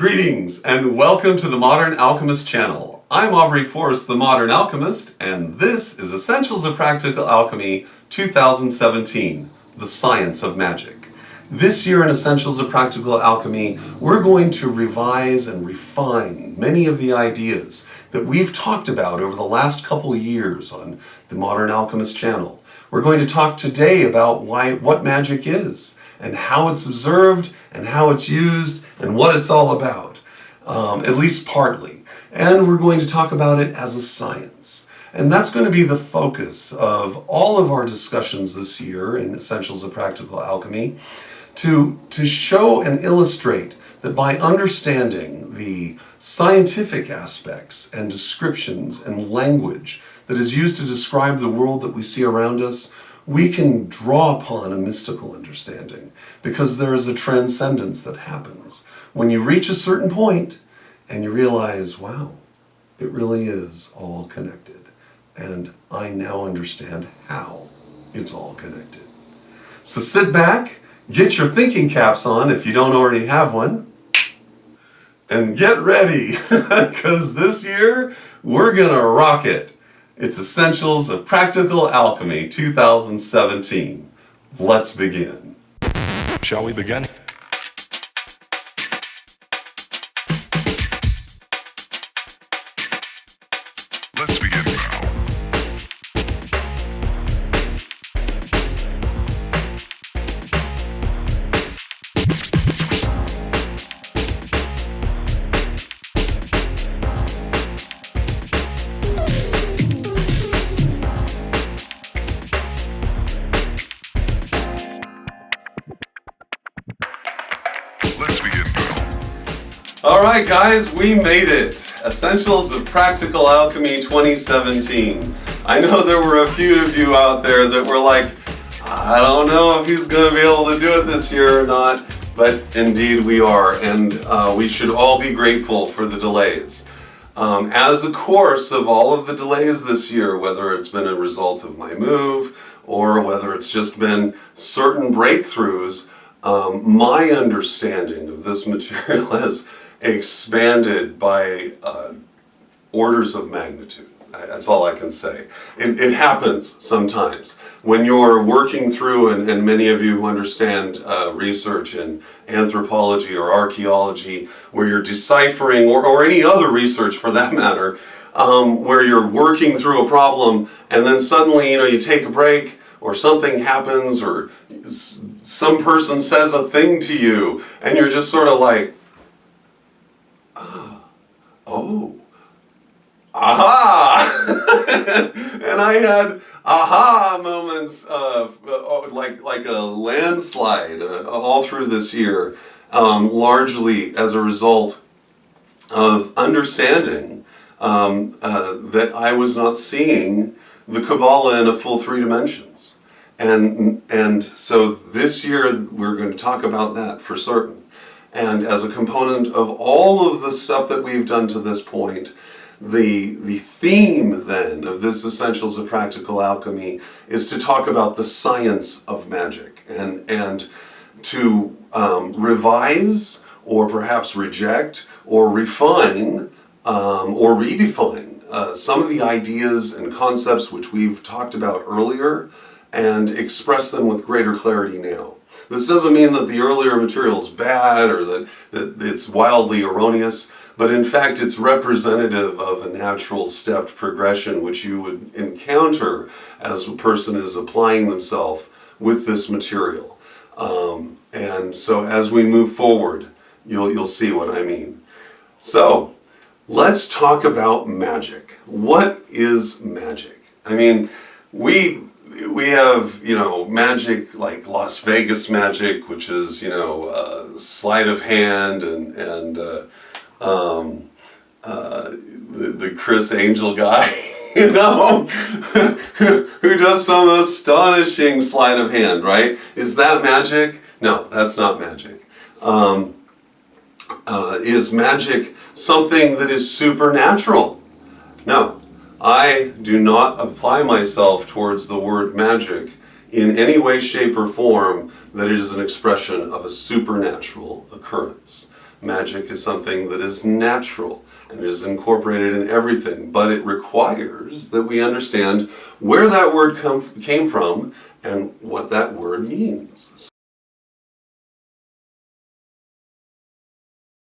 Greetings and welcome to the Modern Alchemist channel. I'm Aubrey Forrest, the Modern Alchemist, and this is Essentials of Practical Alchemy 2017, The Science of Magic. This year in Essentials of Practical Alchemy, we're going to revise and refine many of the ideas that we've talked about over the last couple of years on the Modern Alchemist channel. We're going to talk today about what magic is, and how it's observed, and how it's used, and what it's all about, at least partly. And we're going to talk about it as a science. And that's going to be the focus of all of our discussions this year in Essentials of Practical Alchemy, to show and illustrate that by understanding the scientific aspects and descriptions and language that is used to describe the world that we see around us, we can draw upon a mystical understanding, because there is a transcendence that happens when you reach a certain point and you realize, wow, it really is all connected. And I now understand how it's all connected. So sit back, get your thinking caps on if you don't already have one, and get ready, because this year we're gonna rock it. It's Essentials of Practical Alchemy 2017. Let's begin. Shall we begin? Let's begin now. Let's begin now. All right, guys, we made it. Essentials of Practical Alchemy 2017. I know there were a few of you out there that were like, I don't know if he's going to be able to do it this year or not, but indeed we are, and we should all be grateful for the delays. As a course of all of the delays this year, whether it's been a result of my move or whether it's just been certain breakthroughs, my understanding of this material has expanded by orders of magnitude. That's all I can say. It happens sometimes when you're working through, and many of you who understand research in anthropology or archaeology, where you're deciphering, or any other research for that matter, where you're working through a problem and then suddenly you take a break, or something happens, or some person says a thing to you, and you're just sort of like, oh, aha! And I had aha moments of like a landslide all through this year, largely as a result of understanding that I was not seeing the Kabbalah in a full 3 dimensions. And so this year we're going to talk about that for certain. And as a component of all of the stuff that we've done to this point, the theme then of this Essentials of Practical Alchemy is to talk about the science of magic, and to revise, or perhaps reject, or refine, or redefine some of the ideas and concepts which we've talked about earlier, and express them with greater clarity now. This doesn't mean that the earlier material is bad, or that it's wildly erroneous, but in fact it's representative of a natural stepped progression which you would encounter as a person is applying themselves with this material. And so as we move forward, you'll see what I mean. So let's talk about magic. What is magic? I mean, we have, magic like Las Vegas magic, which is, sleight of hand, and the Chris Angel guy, who does some astonishing sleight of hand, right? Is that magic? No, that's not magic. Is magic something that is supernatural? No. I do not apply myself towards the word magic in any way, shape, or form that it is an expression of a supernatural occurrence. Magic is something that is natural and is incorporated in everything, but it requires that we understand where that word came from and what that word means.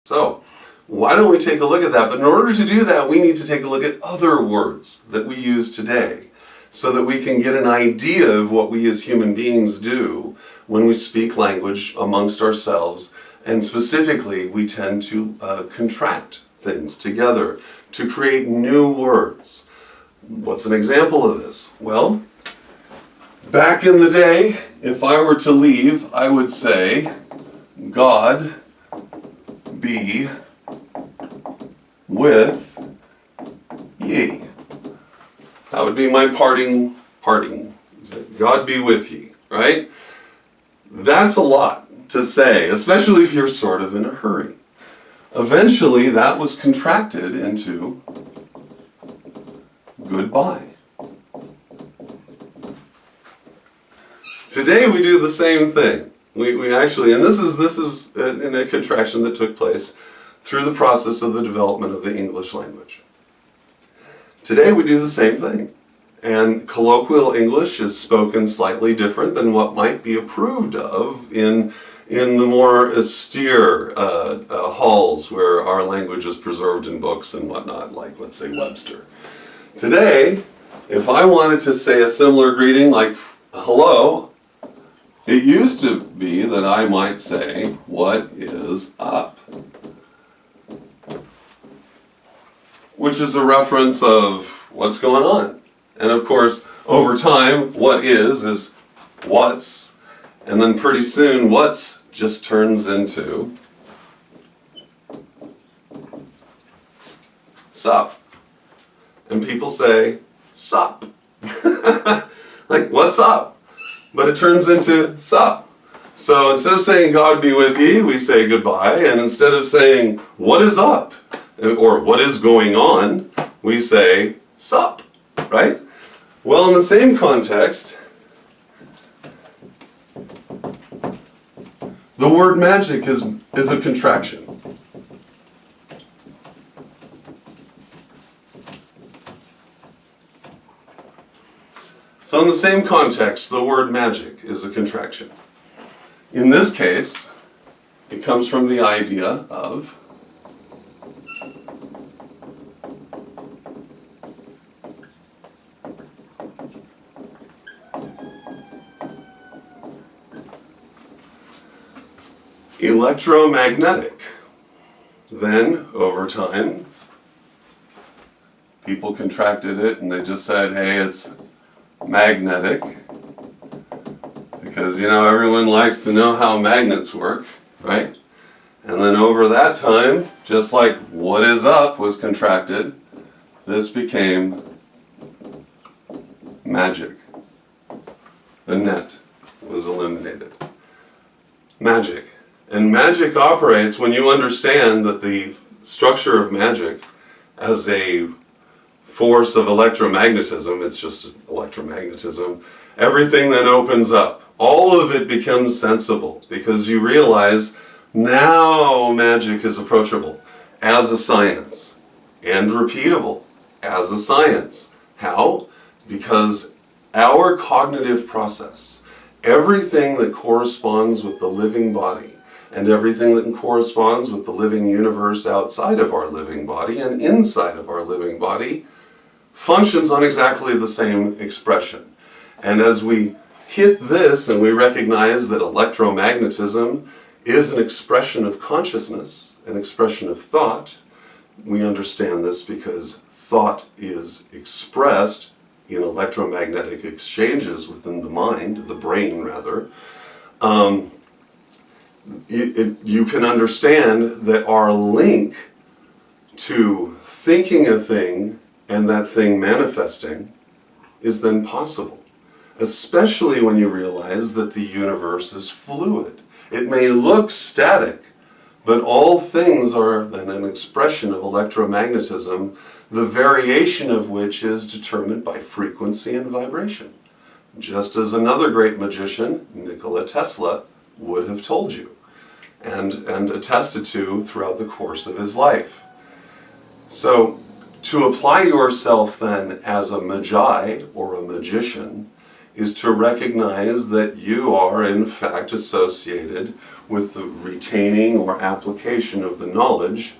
So, why don't we take a look at that? But in order to do that, we need to take a look at other words that we use today so that we can get an idea of what we as human beings do when we speak language amongst ourselves. And specifically, we tend to contract things together to create new words. What's an example of this? Well, back in the day, if I were to leave, I would say, God be with ye. That would be my parting. God be with ye, right? That's a lot to say, especially if you're sort of in a hurry. Eventually, that was contracted into goodbye. Today we do the same thing. We actually, and this is in a contraction that took place through the process of the development of the English language. Today we do the same thing. And colloquial English is spoken slightly different than what might be approved of in the more austere halls where our language is preserved in books and whatnot, like, let's say, Webster. Today, if I wanted to say a similar greeting like hello, it used to be that I might say, what is up? Which is a reference of what's going on. And of course, over time, what is what's, and then pretty soon what's just turns into sup. And people say, sup. Like, what's up? But it turns into sup. So instead of saying God be with ye, we say goodbye. And instead of saying what is up or what is going on, we say sup, right? Well, in the same context, the word magic is a contraction. So in the same context, the word magic is a contraction. In this case, it comes from the idea of electromagnetic. Then, over time, people contracted it and they just said, hey, it's magnetic. Because, everyone likes to know how magnets work, right? And then over that time, just like what is up was contracted, this became magic. The net was eliminated. Magic. And magic operates when you understand that the structure of magic as a force of electromagnetism, it's just electromagnetism, everything then opens up. All of it becomes sensible because you realize now magic is approachable as a science and repeatable as a science. How? Because our cognitive process, everything that corresponds with the living body and everything that corresponds with the living universe outside of our living body and inside of our living body functions on exactly the same expression. And as we hit this and we recognize that electromagnetism is an expression of consciousness, an expression of thought, we understand this because thought is expressed in electromagnetic exchanges within the mind, the brain rather. You can understand that our link to thinking a thing and that thing manifesting is then possible. Especially when you realize that the universe is fluid. It may look static, but all things are then an expression of electromagnetism, the variation of which is determined by frequency and vibration. Just as another great magician, Nikola Tesla, would have told you. and attested to throughout the course of his life. So, to apply yourself then as a magi or a magician is to recognize that you are in fact associated with the retaining or application of the knowledge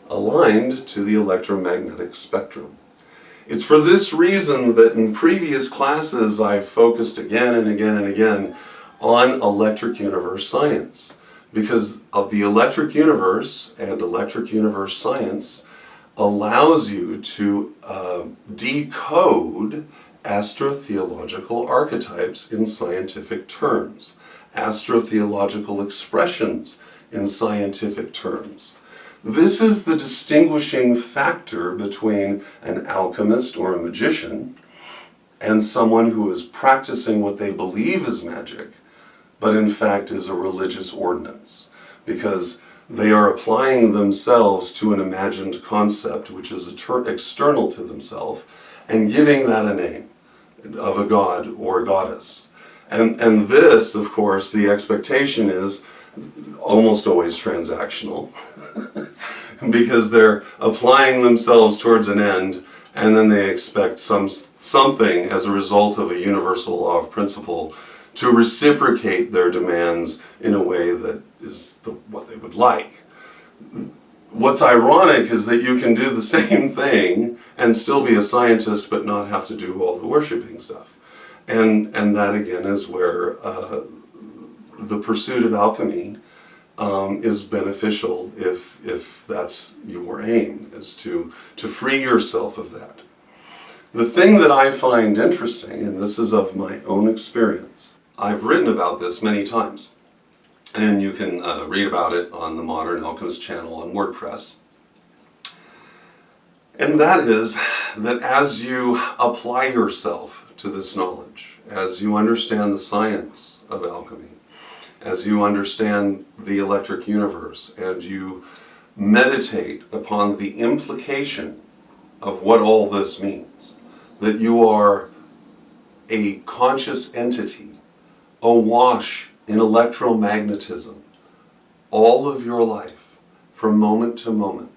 aligned to the electromagnetic spectrum. It's for this reason that in previous classes I've focused again and again and again on electric universe science, because of the electric universe and electric universe science allows you to decode astrotheological archetypes in scientific terms, astrotheological expressions in scientific terms. This is the distinguishing factor between an alchemist or a magician and someone who is practicing what they believe is magic, but in fact is a religious ordinance, because they are applying themselves to an imagined concept which is external to themselves and giving that a name of a god or a goddess. And this, of course, the expectation is almost always transactional because they're applying themselves towards an end, and then they expect something as a result of a universal law of principle to reciprocate their demands in a way that is what they would like. What's ironic is that you can do the same thing and still be a scientist but not have to do all the worshipping stuff. And that again is where the pursuit of alchemy is beneficial if that's your aim, is to free yourself of that. The thing that I find interesting, and this is of my own experience, I've written about this many times, and you can read about it on the Modern Alchemist channel on WordPress. And that is that as you apply yourself to this knowledge, as you understand the science of alchemy, as you understand the electric universe, and you meditate upon the implication of what all this means, that you are a conscious entity, awash in electromagnetism all of your life, from moment to moment,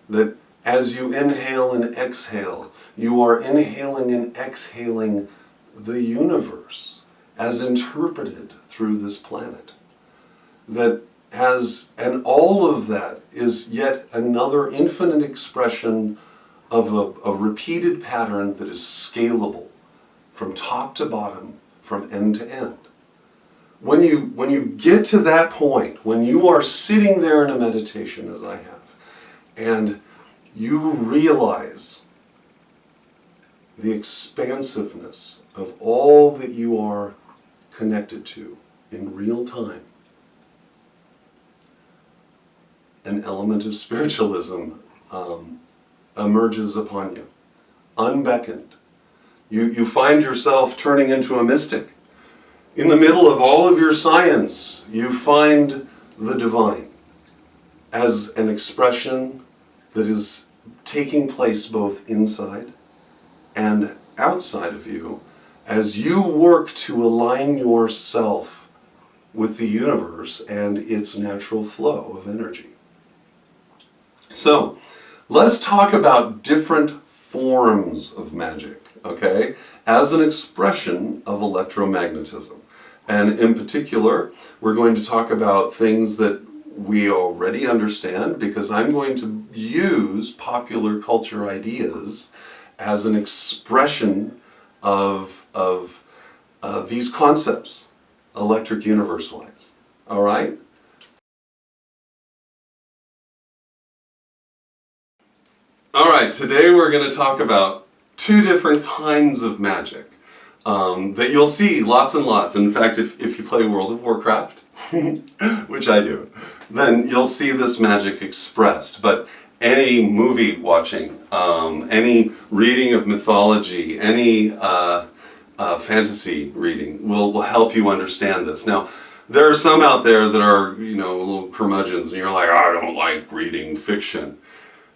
that as you inhale and exhale, you are inhaling and exhaling the universe as interpreted through this planet. And all of that is yet another infinite expression of a repeated pattern that is scalable from top to bottom, from end to end. When you get to that point, when you are sitting there in a meditation, as I have, and you realize the expansiveness of all that you are connected to in real time, an element of spiritualism emerges upon you, unbeckoned. You find yourself turning into a mystic. In the middle of all of your science, you find the divine as an expression that is taking place both inside and outside of you as you work to align yourself with the universe and its natural flow of energy. So, let's talk about different forms of magic, okay, as an expression of electromagnetism. And in particular, we're going to talk about things that we already understand, because I'm going to use popular culture ideas as an expression of these concepts, electric universe-wise. All right? All right, today we're going to talk about two different kinds of magic that you'll see lots and lots. In fact, if you play World of Warcraft, which I do, then you'll see this magic expressed. But any movie watching, any reading of mythology, any fantasy reading will help you understand this. Now, there are some out there that are, little curmudgeons, and you're like, I don't like reading fiction.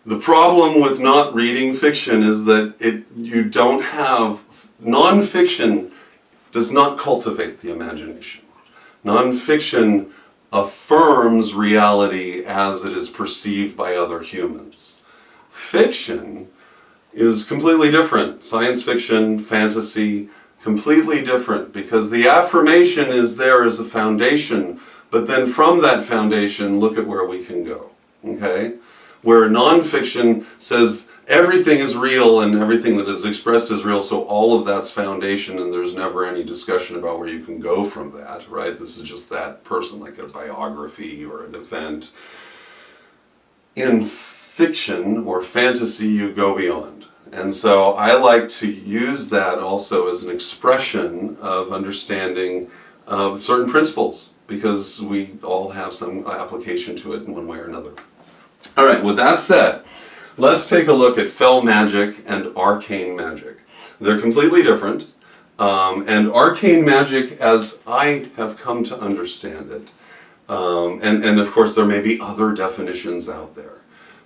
The problem with not reading fiction is that you don't have, non-fiction does not cultivate the imagination. Non-fiction affirms reality as it is perceived by other humans. Fiction is completely different. Science fiction, fantasy, completely different, because the affirmation is there as a foundation, but then from that foundation, look at where we can go, okay? Where nonfiction says everything is real and everything that is expressed is real, so all of that's foundation and there's never any discussion about where you can go from that, right? This is just that person, like a biography or an event. In fiction or fantasy, you go beyond. And so I like to use that also as an expression of understanding certain principles, because we all have some application to it in one way or another. All right, with that said, let's take a look at Fel Magic and Arcane Magic. They're completely different, and Arcane Magic, as I have come to understand it, and of course there may be other definitions out there,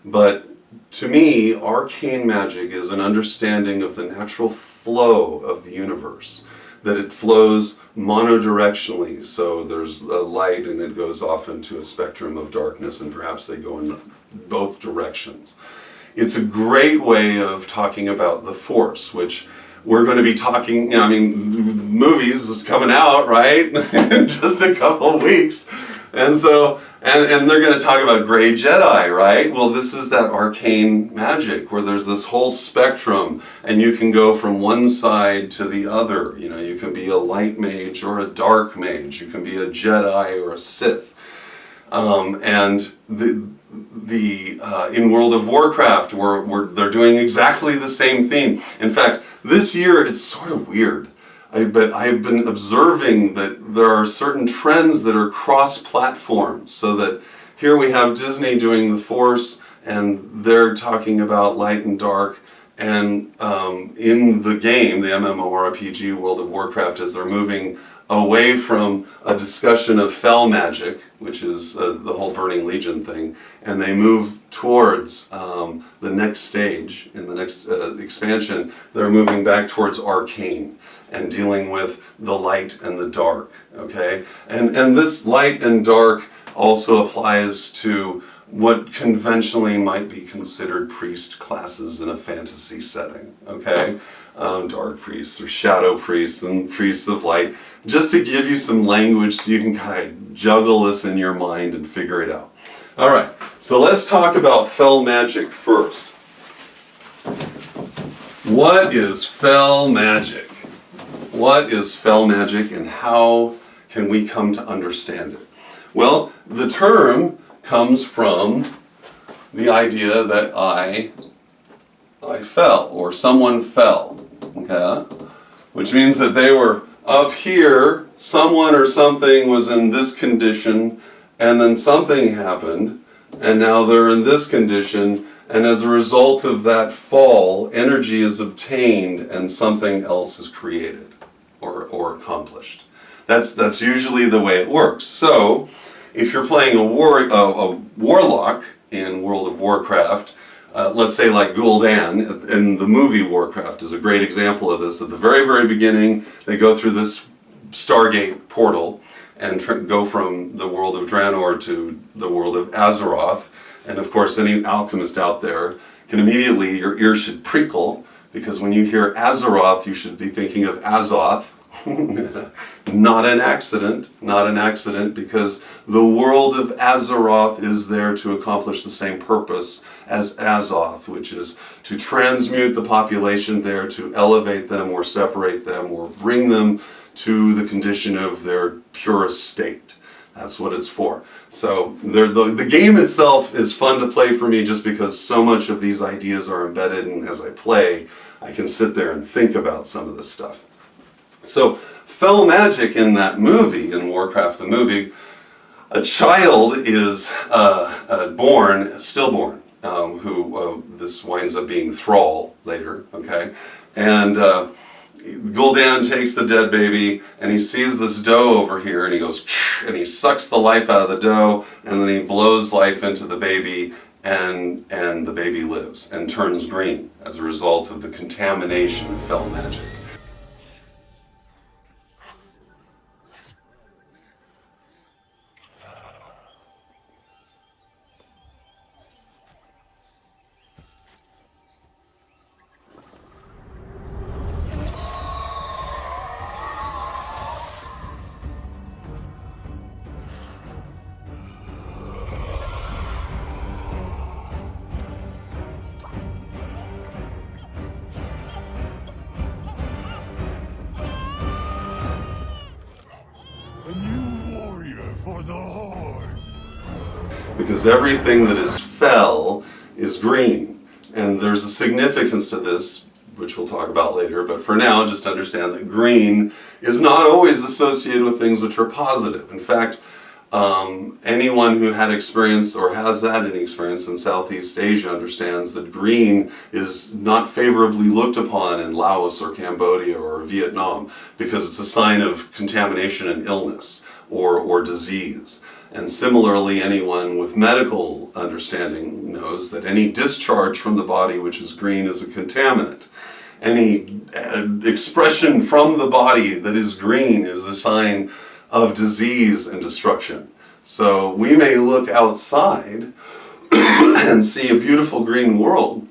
but to me, Arcane Magic is an understanding of the natural flow of the universe, that it flows monodirectionally, so there's a light and it goes off into a spectrum of darkness, and perhaps they go in both directions. It's a great way of talking about the Force, which we're going to be talking, you know, I mean, movies is coming out, right, in just a couple weeks. And so, and they're going to talk about Grey Jedi, right? Well, this is that arcane magic where there's this whole spectrum and you can go from one side to the other. You know, you can be a light mage or a dark mage. You can be a Jedi or a Sith. And in World of Warcraft, they're doing exactly the same theme. In fact, this year it's sort of weird. But I've been observing that there are certain trends that are cross-platform, so that here we have Disney doing the Force, and they're talking about light and dark, and in the game, the MMORPG World of Warcraft, as they're moving away from a discussion of Fel Magic, which is the whole Burning Legion thing, and they move towards the next stage, in the next expansion, they're moving back towards Arcane, and dealing with the light and the dark, okay? And this light and dark also applies to what conventionally might be considered priest classes in a fantasy setting, okay? Dark priests or shadow priests and priests of light, just to give you some language so you can kind of juggle this in your mind and figure it out. All right, so let's talk about Fel Magic first. What is Fel Magic? What is Fel Magic and how can we come to understand it? Well, the term comes from the idea that I fell, or someone fell, okay? Which means that they were up here, someone or something was in this condition, and then something happened, and now they're in this condition, and as a result of that fall, energy is obtained and something else is created or accomplished. That's usually the way it works. So, if you're playing a warlock in World of Warcraft, let's say like Gul'dan, in the movie Warcraft is a great example of this. At the very, very beginning, they go through this Stargate portal and go from the world of Draenor to the world of Azeroth. And of course, any alchemist out there can immediately, your ears should prickle, because when you hear Azeroth, you should be thinking of Azoth. Not an accident, because the world of Azeroth is there to accomplish the same purpose as Azoth, which is to transmute the population there, to elevate them or separate them or bring them to the condition of their purest state. That's what it's for. So the game itself is fun to play for me just because so much of these ideas are embedded, and as I play, I can sit there and think about some of this stuff. So, Fel Magic in that movie, in Warcraft the movie, a child is stillborn, who this winds up being Thrall later, okay? And Gul'dan takes the dead baby, and he sees this dough over here, and he goes, and he sucks the life out of the dough, and then he blows life into the baby, and the baby lives and turns green as a result of the contamination of Fel Magic. because everything that is fel is green. And there's a significance to this, which we'll talk about later, but for now, just understand that green is not always associated with things which are positive. In fact, anyone who had experience or has had any experience in Southeast Asia understands that green is not favorably looked upon in Laos or Cambodia or Vietnam because it's a sign of contamination and illness or disease. And similarly, anyone with medical understanding knows that any discharge from the body which is green is a contaminant. Any expression from the body that is green is a sign of disease and destruction. So we may look outside and see a beautiful green world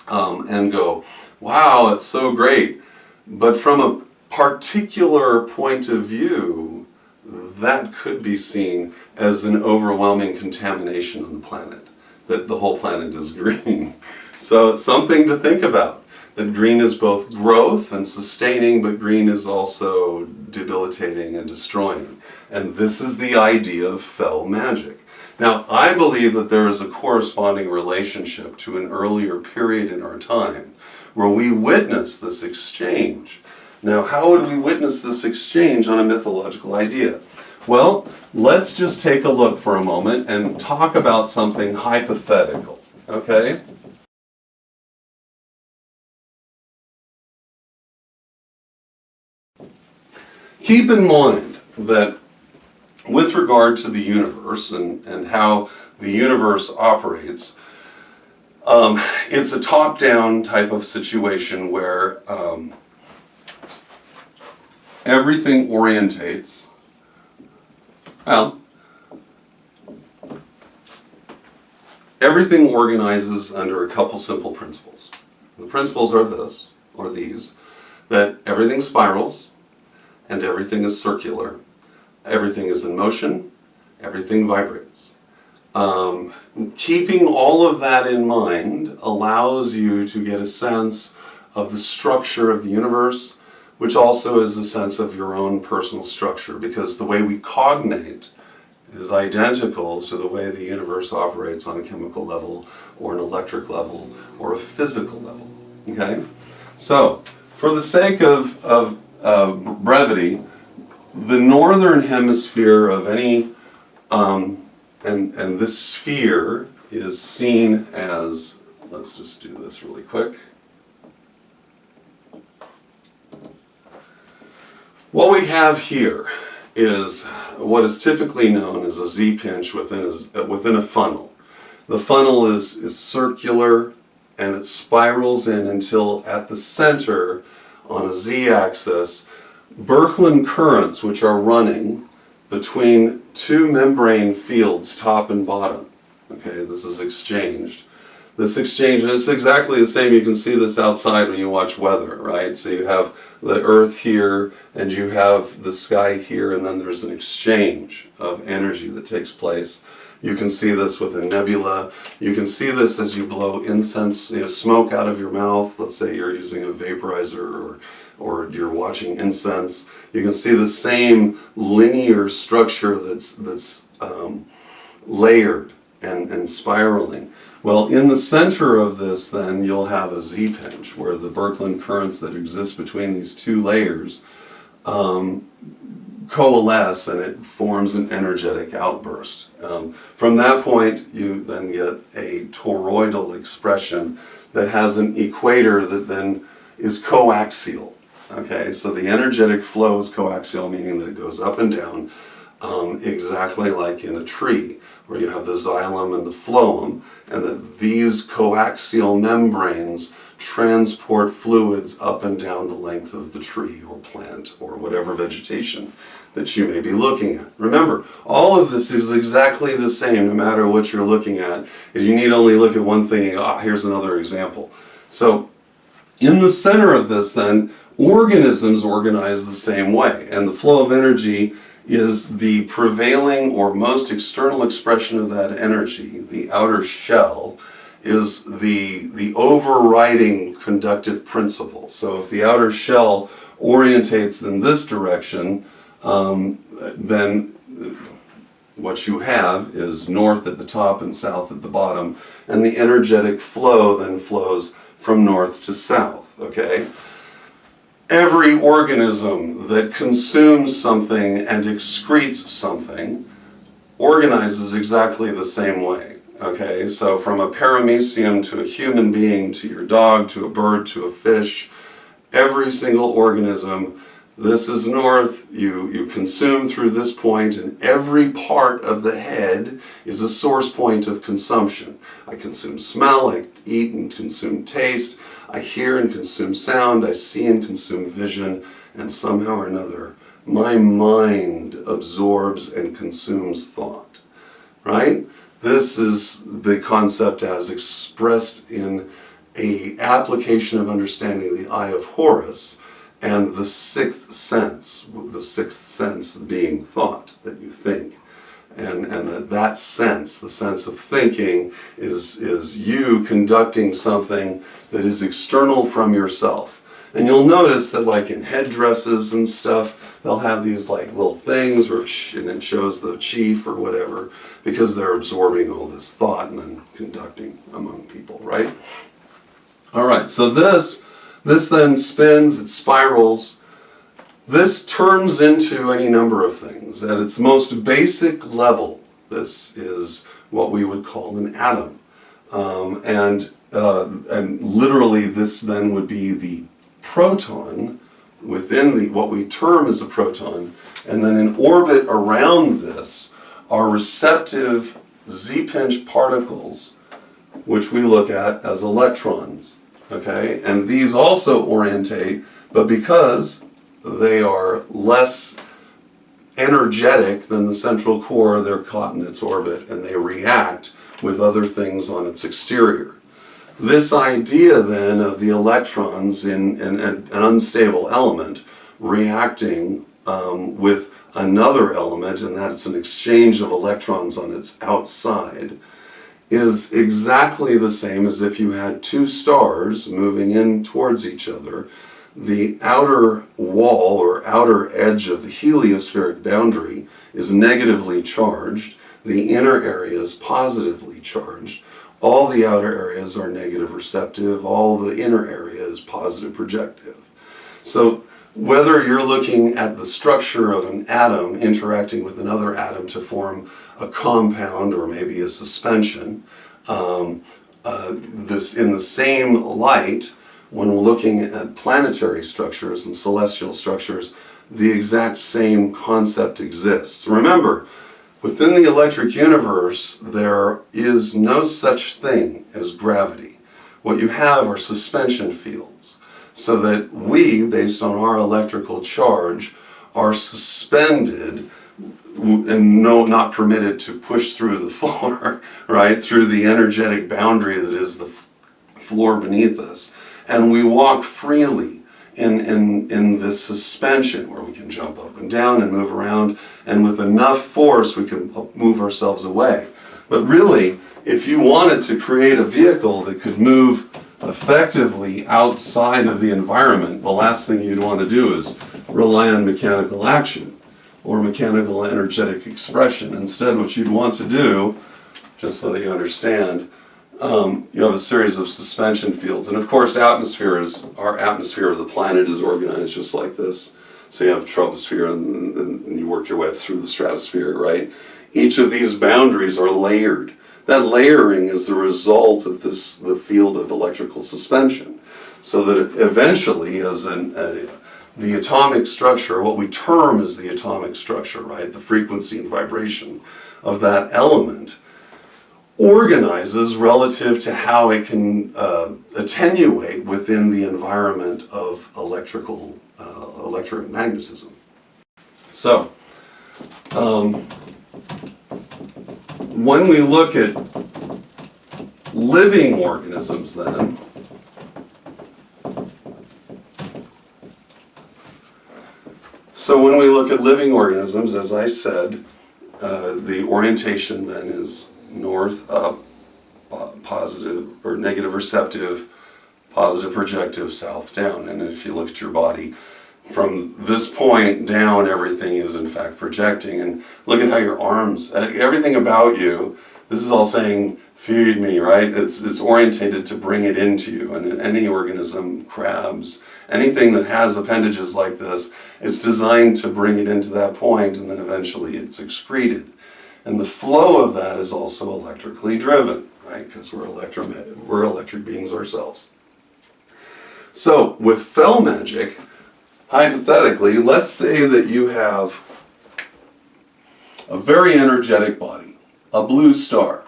and go, wow, it's so great. But from a particular point of view, that could be seen as an overwhelming contamination on the planet, that the whole planet is green. So it's something to think about, that green is both growth and sustaining, but green is also debilitating and destroying. And this is the idea of Fel Magic. Now, I believe that there is a corresponding relationship to an earlier period in our time where we witness this exchange. Now, how would we witness this exchange on a mythological idea? Well, let's just take a look for a moment and talk about something hypothetical, okay? Keep in mind that with regard to the universe and how the universe operates, it's a top-down type of situation where everything orientates, well, everything organizes under a couple simple principles. The principles are these, that everything spirals, and everything is circular. Everything is in motion, everything vibrates. Keeping all of that in mind allows you to get a sense of the structure of the universe, which also is a sense of your own personal structure, because the way we cognate is identical to the way the universe operates on a chemical level, or an electric level, or a physical level. Okay? So, for the sake of brevity, the northern hemisphere of any, and this sphere is seen as, let's just do this really quick. What we have here is what is typically known as a Z-pinch within a funnel. The funnel is circular and it spirals in until at the center on a Z-axis, Birkeland currents which are running between two membrane fields, top and bottom. Okay, this is exchanged. This exchange, and it's exactly the same, you can see this outside when you watch weather, right? So you have the earth here, and you have the sky here, and then there's an exchange of energy that takes place. You can see this with a nebula. You can see this as you blow incense, smoke out of your mouth. Let's say you're using a vaporizer or you're watching incense. You can see the same linear structure that's layered and spiraling. Well, in the center of this, then, you'll have a Z-pinch, where the Birkeland currents that exist between these two layers coalesce, and it forms an energetic outburst. From that point, you then get a toroidal expression that has an equator that then is coaxial. Okay, so the energetic flow is coaxial, meaning that it goes up and down, exactly like in a tree, where you have the xylem and the phloem, and that these coaxial membranes transport fluids up and down the length of the tree or plant or whatever vegetation that you may be looking at. Remember, all of this is exactly the same no matter what you're looking at. If you need only look at one thing and go, here's another example. So in the center of this, then, organisms organize the same way, and the flow of energy is the prevailing or most external expression of that energy. The outer shell is the overriding conductive principle. So if the outer shell orientates in this direction, then what you have is north at the top and south at the bottom, and the energetic flow then flows from north to south, okay? Every organism that consumes something and excretes something organizes exactly the same way, okay? So from a paramecium to a human being, to your dog, to a bird, to a fish, every single organism, this is north, you consume through this point, and every part of the head is a source point of consumption. I consume smell, I eat and consume taste, I hear and consume sound, I see and consume vision, and somehow or another, my mind absorbs and consumes thought, right? This is the concept as expressed in an application of understanding the Eye of Horus, and the sixth sense being thought, that you think. And that sense, the sense of thinking, is you conducting something that is external from yourself. And you'll notice that like in headdresses and stuff, they'll have these like little things, and it shows the chief or whatever, because they're absorbing all this thought and then conducting among people, right? All right, so this then spins, it spirals. This turns into any number of things. At its most basic level, this is what we would call an atom. And literally this then would be the proton within what we term as a proton. And then in orbit around this are receptive Z-pinch particles, which we look at as electrons. Okay, and these also orientate, but because they are less energetic than the central core, they're caught in its orbit and they react with other things on its exterior. This idea then of the electrons in an unstable element reacting with another element, and that it's an exchange of electrons on its outside, is exactly the same as if you had two stars moving in towards each other. The outer wall or outer edge of the heliospheric boundary is negatively charged. The inner area is positively charged. All the outer areas are negative receptive. All the inner area is positive projective. So whether you're looking at the structure of an atom interacting with another atom to form a compound or maybe a suspension, this in the same light, when we're looking at planetary structures and celestial structures, the exact same concept exists. Remember, within the electric universe, there is no such thing as gravity. What you have are suspension fields, so that we, based on our electrical charge, are suspended and not permitted to push through the floor, right, through the energetic boundary that is the floor beneath us. And we walk freely in this suspension where we can jump up and down and move around, and with enough force we can move ourselves away. But really, if you wanted to create a vehicle that could move effectively outside of the environment, the last thing you'd want to do is rely on mechanical action or mechanical energetic expression. Instead, what you'd want to do, just so that you understand, you have a series of suspension fields. And of course, our atmosphere of the planet is organized just like this. So you have a troposphere and you work your way up through the stratosphere, right? Each of these boundaries are layered. That layering is the result of the field of electrical suspension. So that eventually, as the atomic structure, what we term as the atomic structure, right? The frequency and vibration of that element organizes relative to how it can attenuate within the environment of electromagnetism. So, when we look at living organisms then, as I said, the orientation then is north, up, positive or negative receptive, positive projective, south, down. And if you look at your body from this point down, everything is in fact projecting. And look at how your arms, everything about you, this is all saying, feed me, right? It's orientated to bring it into you. And any organism, crabs, anything that has appendages like this, it's designed to bring it into that point, and then eventually it's excreted. And the flow of that is also electrically driven, right? Because we're electric beings ourselves. So with Fel Magic, hypothetically, let's say that you have a very energetic body, a blue star.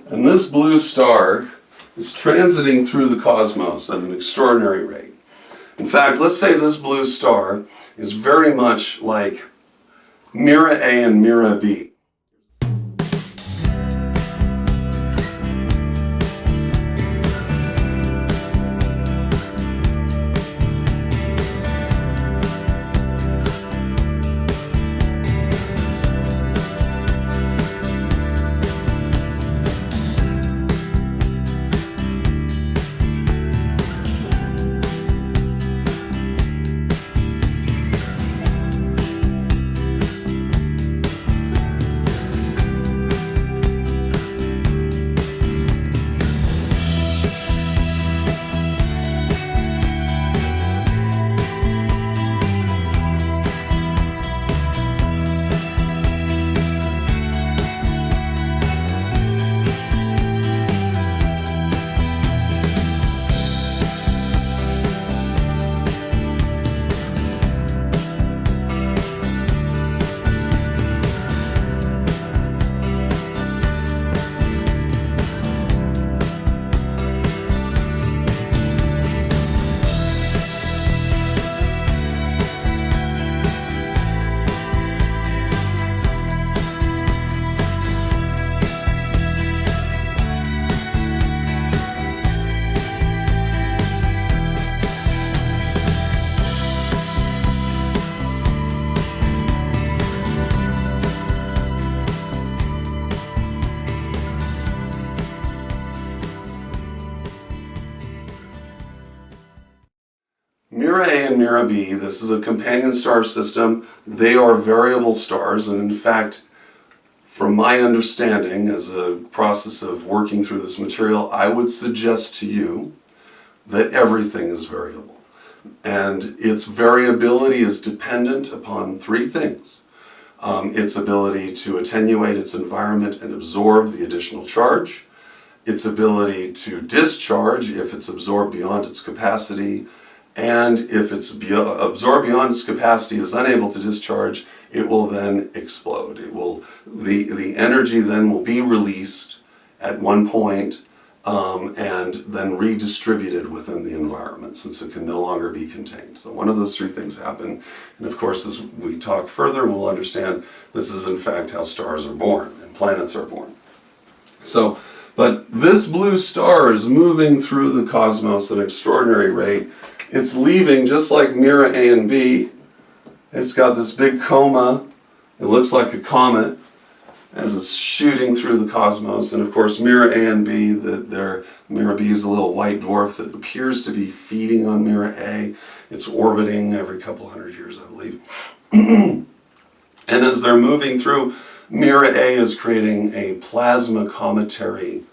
And this blue star is transiting through the cosmos at an extraordinary rate. In fact, let's say this blue star is very much like Mira A and Mira B. Mira A and Mira B, this is a companion star system. They are variable stars, and in fact, from my understanding, as a process of working through this material, I would suggest to you that everything is variable. And its variability is dependent upon three things. Its ability to attenuate its environment and absorb the additional charge, its ability to discharge if it's absorbed beyond its capacity, and if it's absorbed beyond its capacity, is unable to discharge, it will then explode. The energy then will be released at one point and then redistributed within the environment, since it can no longer be contained. So one of those three things happen. And of course, as we talk further, we'll understand this is in fact how stars are born and planets are born. So, but this blue star is moving through the cosmos at an extraordinary rate. It's leaving just like Mira A and B. It's got this big coma. It looks like a comet as it's shooting through the cosmos. And of course, Mira A and B, Mira B is a little white dwarf that appears to be feeding on Mira A. It's orbiting every couple hundred years, I believe. And as they're moving through, Mira A is creating a plasma cometary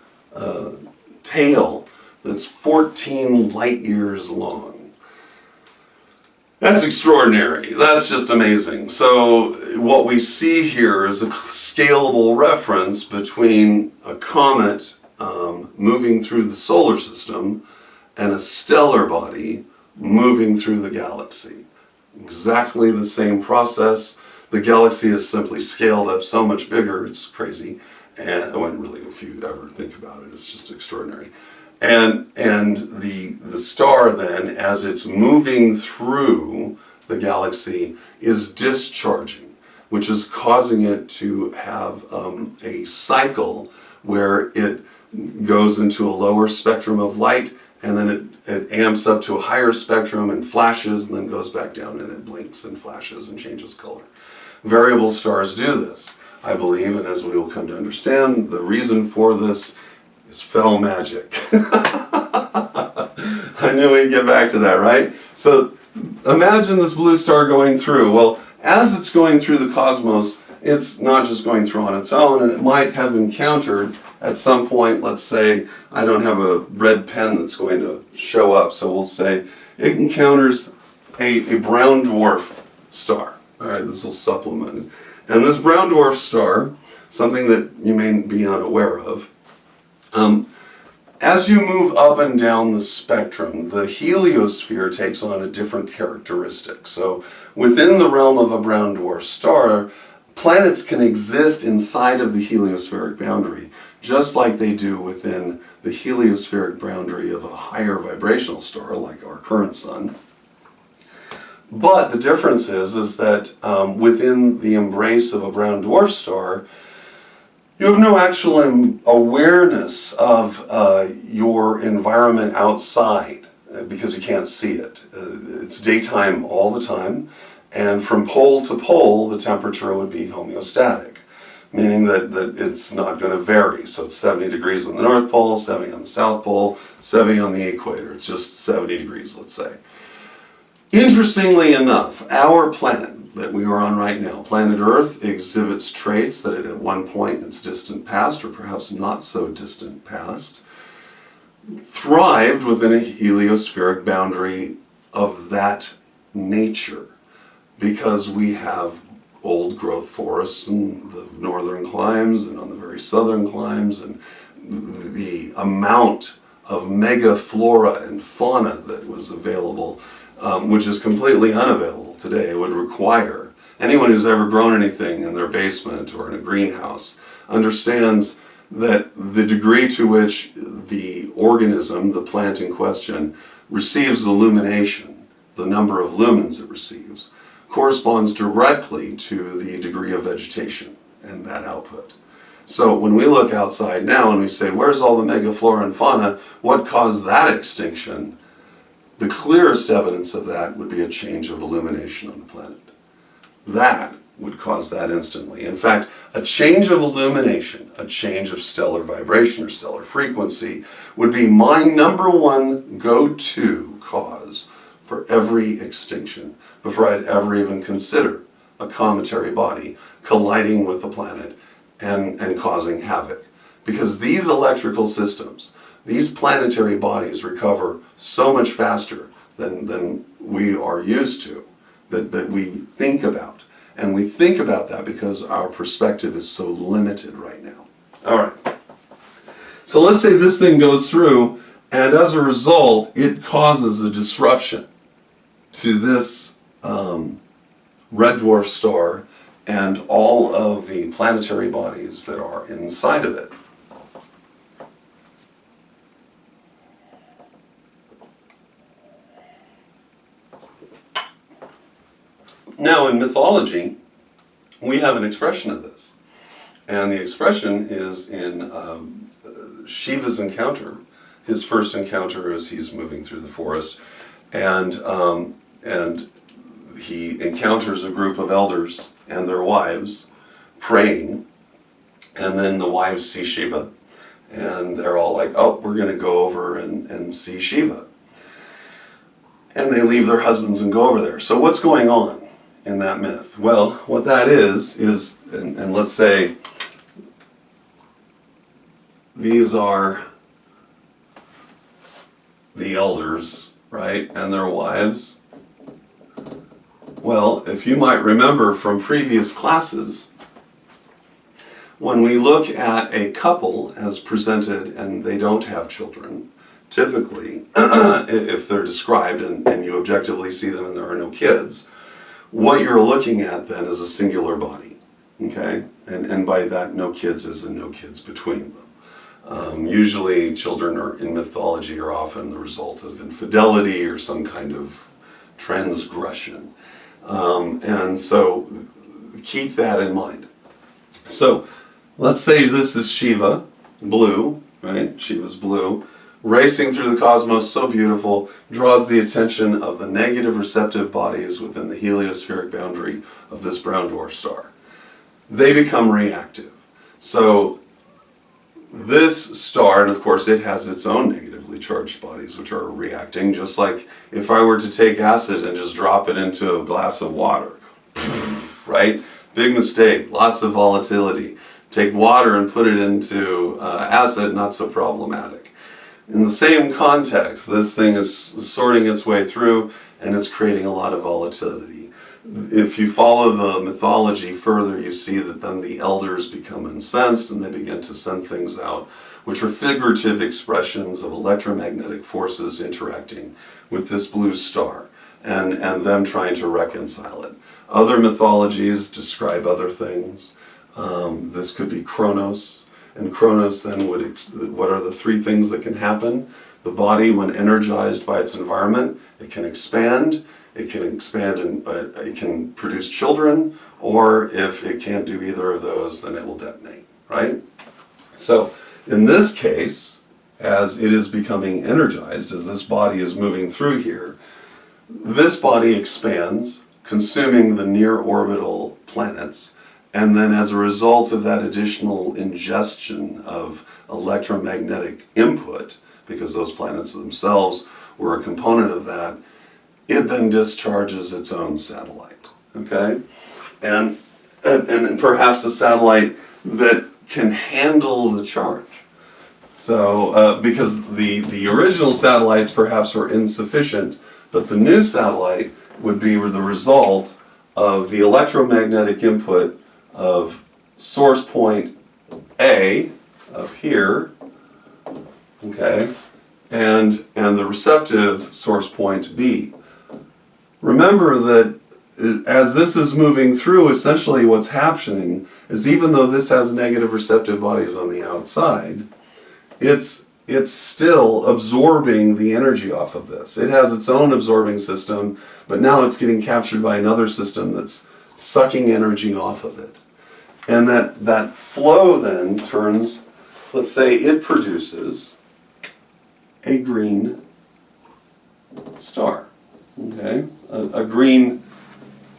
tail that's 14 light years long. That's extraordinary. That's just amazing. So what we see here is a scalable reference between a comet moving through the solar system and a stellar body moving through the galaxy. Exactly the same process. The galaxy is simply scaled up so much bigger, it's crazy. And when really, if you ever think about it, it's just extraordinary. And the star then, as it's moving through the galaxy, is discharging, which is causing it to have a cycle where it goes into a lower spectrum of light, and then it amps up to a higher spectrum and flashes, and then goes back down and it blinks and flashes and changes color. Variable stars do this, I believe, and as we will come to understand, the reason for this is Fel Magic. I knew we'd get back to that, right? So imagine this blue star going through. Well, as it's going through the cosmos, it's not just going through on its own, and it might have encountered at some point, let's say, I don't have a red pen that's going to show up, so we'll say it encounters a brown dwarf star. All right, this will supplement it. And this brown dwarf star, something that you may be unaware of, as you move up and down the spectrum, the heliosphere takes on a different characteristic. So within the realm of a brown dwarf star, planets can exist inside of the heliospheric boundary, just like they do within the heliospheric boundary of a higher vibrational star, like our current sun. But the difference is that within the embrace of a brown dwarf star, you have no actual awareness of your environment outside because you can't see it. It's daytime all the time, and from pole to pole, the temperature would be homeostatic, meaning that it's not going to vary. So it's 70 degrees on the North Pole, 70 on the South Pole, 70 on the equator. It's just 70 degrees, let's say. Interestingly enough, our planet that we are on right now, planet Earth, exhibits traits that at one point in its distant past, or perhaps not so distant past, thrived within a heliospheric boundary of that nature, because we have old growth forests in the northern climes and on the very southern climes, and the amount of mega flora and fauna that was available, which is completely unavailable today. It would require anyone who's ever grown anything in their basement or in a greenhouse understands that the degree to which the organism, the plant in question, receives illumination, the number of lumens it receives, corresponds directly to the degree of vegetation and that output. So when we look outside now and we say, where's all the megaflora and fauna? What caused that extinction? The clearest evidence of that would be a change of illumination on the planet. That would cause that instantly. In fact, a change of illumination, a change of stellar vibration or stellar frequency, would be my number one go-to cause for every extinction before I'd ever even consider a cometary body colliding with the planet and causing havoc. Because these electrical systems, these planetary bodies recover so much faster than we are used to, that we think about. And we think about that because our perspective is so limited right now. All right. So let's say this thing goes through, and as a result, it causes a disruption to this red dwarf star and all of the planetary bodies that are inside of it. Now, in mythology, we have an expression of this. And the expression is in Shiva's encounter. His first encounter is he's moving through the forest, and he encounters a group of elders and their wives praying, and then the wives see Shiva, and they're all like, oh, we're going to go over and see Shiva. And they leave their husbands and go over there. So what's going on in that myth? Well, what that is, and let's say these are the elders, right, and their wives. Well, if you might remember from previous classes, when we look at a couple as presented and they don't have children, typically, if they're described and you objectively see them and there are no kids, what you're looking at then is a singular body, okay? And by that, no kids is and no kids between them. Usually children in mythology are often the result of infidelity or some kind of transgression. And so keep that in mind. So let's say this is Shiva, blue, right? Shiva's blue, racing through the cosmos, so beautiful, draws the attention of the negative receptive bodies within the heliospheric boundary of this brown dwarf star. They become reactive. So this star, and of course it has its own negatively charged bodies which are reacting, just like if I were to take acid and just drop it into a glass of water, right? Big mistake, lots of volatility. Take water and put it into acid, not so problematic. In the same context, this thing is sorting its way through and it's creating a lot of volatility. If you follow the mythology further, you see that then the elders become incensed and they begin to send things out, which are figurative expressions of electromagnetic forces interacting with this blue star and them trying to reconcile it. Other mythologies describe other things. This could be Kronos, and Kronos then what are the three things that can happen? The body, when energized by its environment, it can expand and it can produce children, or if it can't do either of those, then it will detonate, right? So in this case, as it is becoming energized, as this body is moving through here, this body expands, consuming the near orbital planets, and then as a result of that additional ingestion of electromagnetic input, because those planets themselves were a component of that, it then discharges its own satellite, okay? And perhaps a satellite that can handle the charge. So, because the original satellites perhaps were insufficient, but the new satellite would be the result of the electromagnetic input of source point A up here, okay, and the receptive source point B. Remember that as this is moving through, essentially what's happening is, even though this has negative receptive bodies on the outside, it's still absorbing the energy off of this. It has its own absorbing system, but now it's getting captured by another system that's sucking energy off of it. And that flow then turns, let's say it produces a green star, okay? A green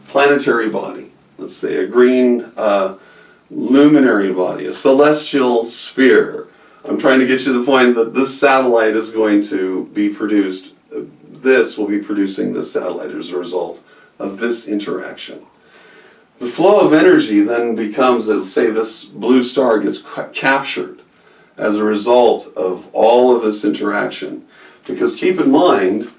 planetary body, let's say a green luminary body, a celestial sphere. I'm trying to get you to the point that this satellite is going to be produced, this will be producing this satellite as a result of this interaction. The flow of energy then becomes, let's say this blue star gets captured as a result of all of this interaction. Because keep in mind,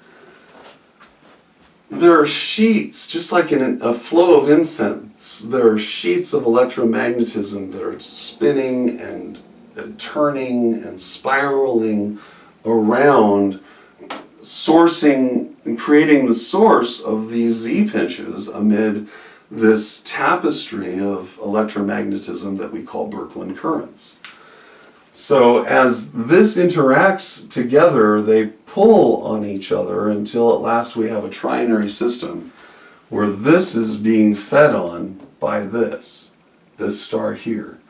there are sheets, just like in a flow of incense, there are sheets of electromagnetism that are spinning and turning and spiraling around, sourcing and creating the source of these Z-pinches amid this tapestry of electromagnetism that we call Birkeland currents. So as this interacts together, they pull on each other until at last we have a trinary system where this is being fed on by this star here.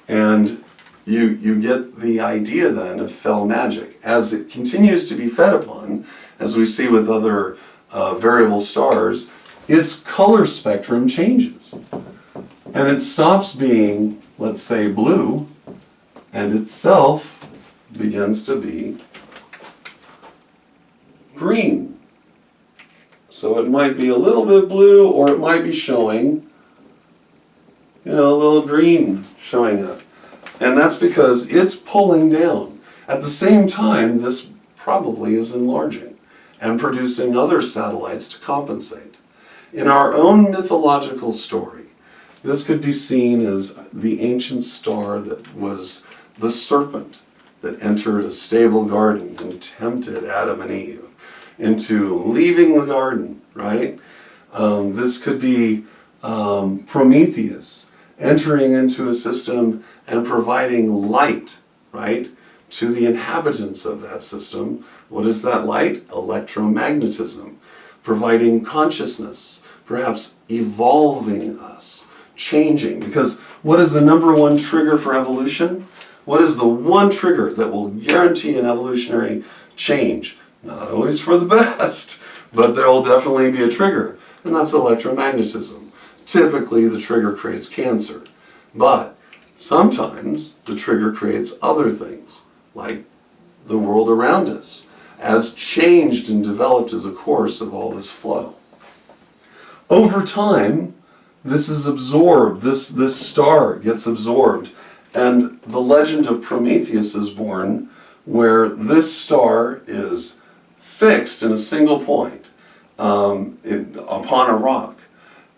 And you get the idea then of Fel Magic. As it continues to be fed upon, as we see with other variable stars, its color spectrum changes. And it stops being, let's say, blue, and itself begins to be green. So it might be a little bit blue, or it might be showing, a little green showing up. And that's because it's pulling down. At the same time, this probably is enlarging and producing other satellites to compensate. In our own mythological story, this could be seen as the ancient star that was the serpent that entered a stable garden and tempted Adam and Eve into leaving the garden, right? This could be Prometheus entering into a system and providing light, right, to the inhabitants of that system. What is that light? Electromagnetism, providing consciousness, perhaps evolving us, changing. Because what is the number one trigger for evolution? What is the one trigger that will guarantee an evolutionary change? Not always for the best, but there will definitely be a trigger, and that's electromagnetism. Typically, the trigger creates cancer. But Sometimes the trigger creates other things, like the world around us, as changed and developed as a course of all this flow. Over time, this is absorbed, this star gets absorbed, and the legend of Prometheus is born, where this star is fixed in a single point upon a rock.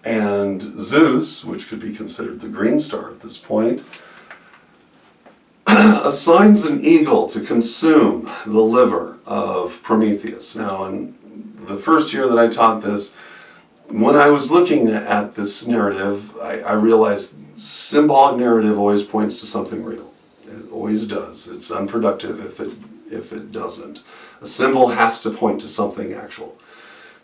And Zeus, which could be considered the green star at this point, assigns an eagle to consume the liver of Prometheus. Now, in the first year that I taught this, when I was looking at this narrative, I realized symbolic narrative always points to something real. It always does. It's unproductive if it doesn't. A symbol has to point to something actual.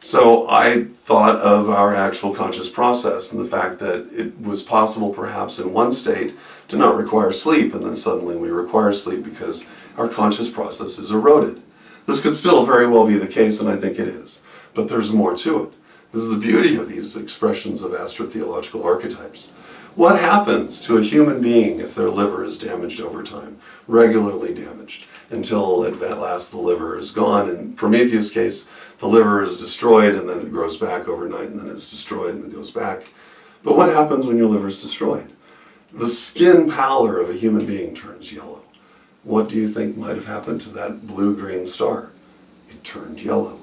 So I thought of our actual conscious process and the fact that it was possible perhaps in one state to not require sleep, and then suddenly we require sleep because our conscious process is eroded. This could still very well be the case, and I think it is. But there's more to it. This is the beauty of these expressions of astrotheological archetypes. What happens to a human being if their liver is damaged over time, regularly damaged, until at last the liver is gone? In Prometheus' case, the liver is destroyed and then it grows back overnight and then it's destroyed and then goes back. But what happens when your liver is destroyed? The skin pallor of a human being turns yellow. What do you think might have happened to that blue-green star? It turned yellow.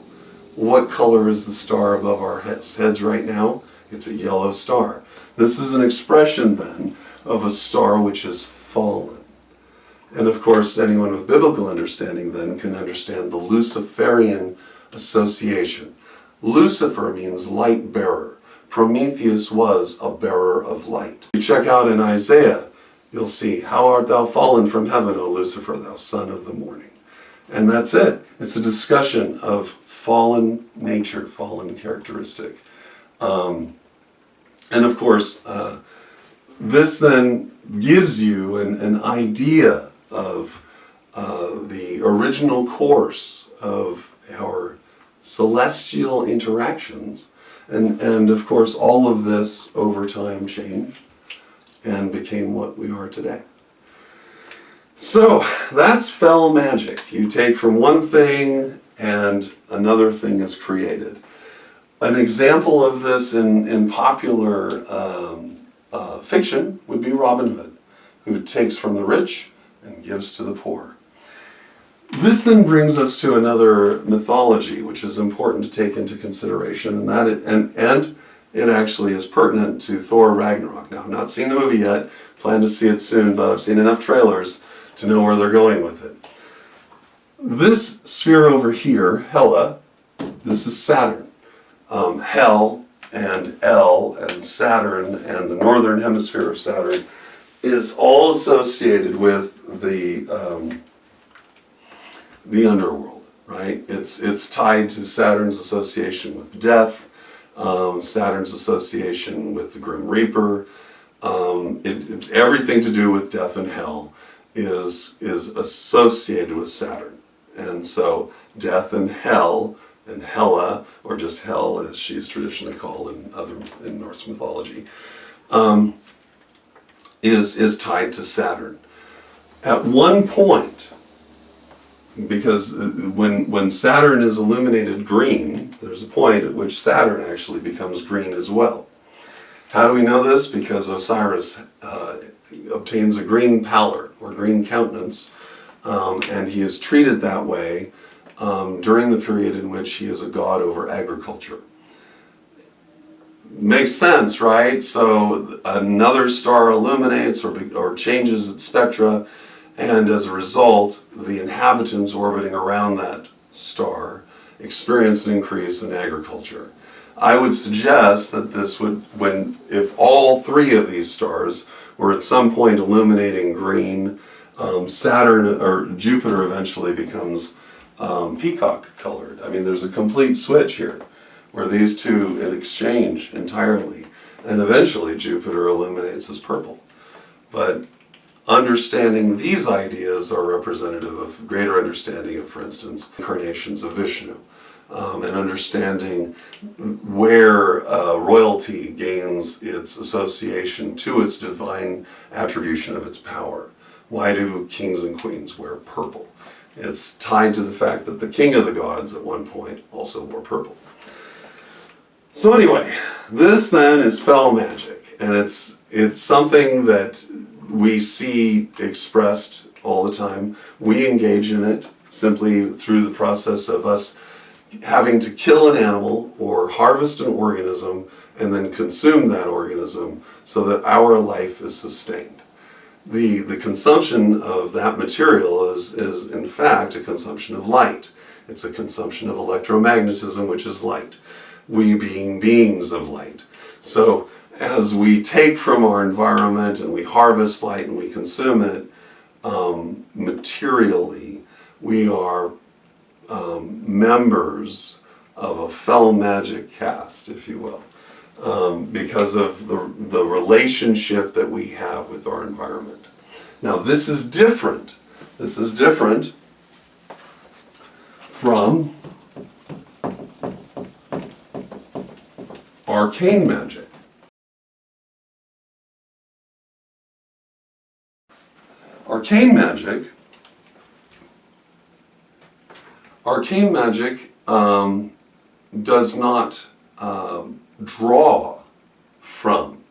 What color is the star above our heads right now? It's a yellow star. This is an expression then of a star which has fallen. And of course, anyone with biblical understanding then can understand the Luciferian association. Lucifer means light bearer. Prometheus was a bearer of light. You check out in Isaiah, you'll see, "How art thou fallen from heaven, O Lucifer, thou son of the morning." And that's it. It's a discussion of fallen nature, fallen characteristic. And of course, this then gives you an idea of the original course of our celestial interactions. And of course, all of this over time changed and became what we are today. So that's Fel Magic. You take from one thing and another thing is created. An example of this in popular fiction would be Robin Hood, who takes from the rich and gives to the poor. This then brings us to another mythology, which is important to take into consideration, and it actually is pertinent to Thor Ragnarok. Now, I've not seen the movie yet, plan to see it soon, but I've seen enough trailers to know where they're going with it. This sphere over here, Hela, this is Saturn. Hel and El and Saturn and the northern hemisphere of Saturn is all associated with the underworld, right? It's tied to Saturn's association with death, Saturn's association with the Grim Reaper. Everything to do with death and hell is associated with Saturn. And so death and hell, and Hela, or just Hel as she's traditionally called in Norse mythology, is tied to Saturn. At one point, because when Saturn is illuminated green, there's a point at which Saturn actually becomes green as well. How do we know this? Because Osiris obtains a green pallor, or green countenance, and he is treated that way during the period in which he is a god over agriculture. Makes sense, right? So another star illuminates or changes its spectra, and as a result, the inhabitants orbiting around that star experience an increase in agriculture. I would suggest that this would, if all three of these stars were at some point illuminating green, Saturn or Jupiter eventually becomes peacock colored. I mean, there's a complete switch here where these two exchange entirely, and eventually Jupiter illuminates as purple. But understanding these ideas are representative of greater understanding of, for instance, incarnations of Vishnu. and understanding where royalty gains its association to its divine attribution of its power. Why do kings and queens wear purple? It's tied to the fact that the king of the gods at one point also wore purple. So anyway, this then is Fel Magic, and it's something that we see expressed all the time. We engage in it simply through the process of us having to kill an animal or harvest an organism and then consume that organism so that our life is sustained. The consumption of that material is in fact a consumption of light. It's a consumption of electromagnetism, which is light. We being beings of light. So as we take from our environment and we harvest light and we consume it materially, we are members of a Fel Magic caste, if you will, because of the relationship that we have with our environment. Now this is different. This is different from Arcane Magic. Arcane Magic does not draw from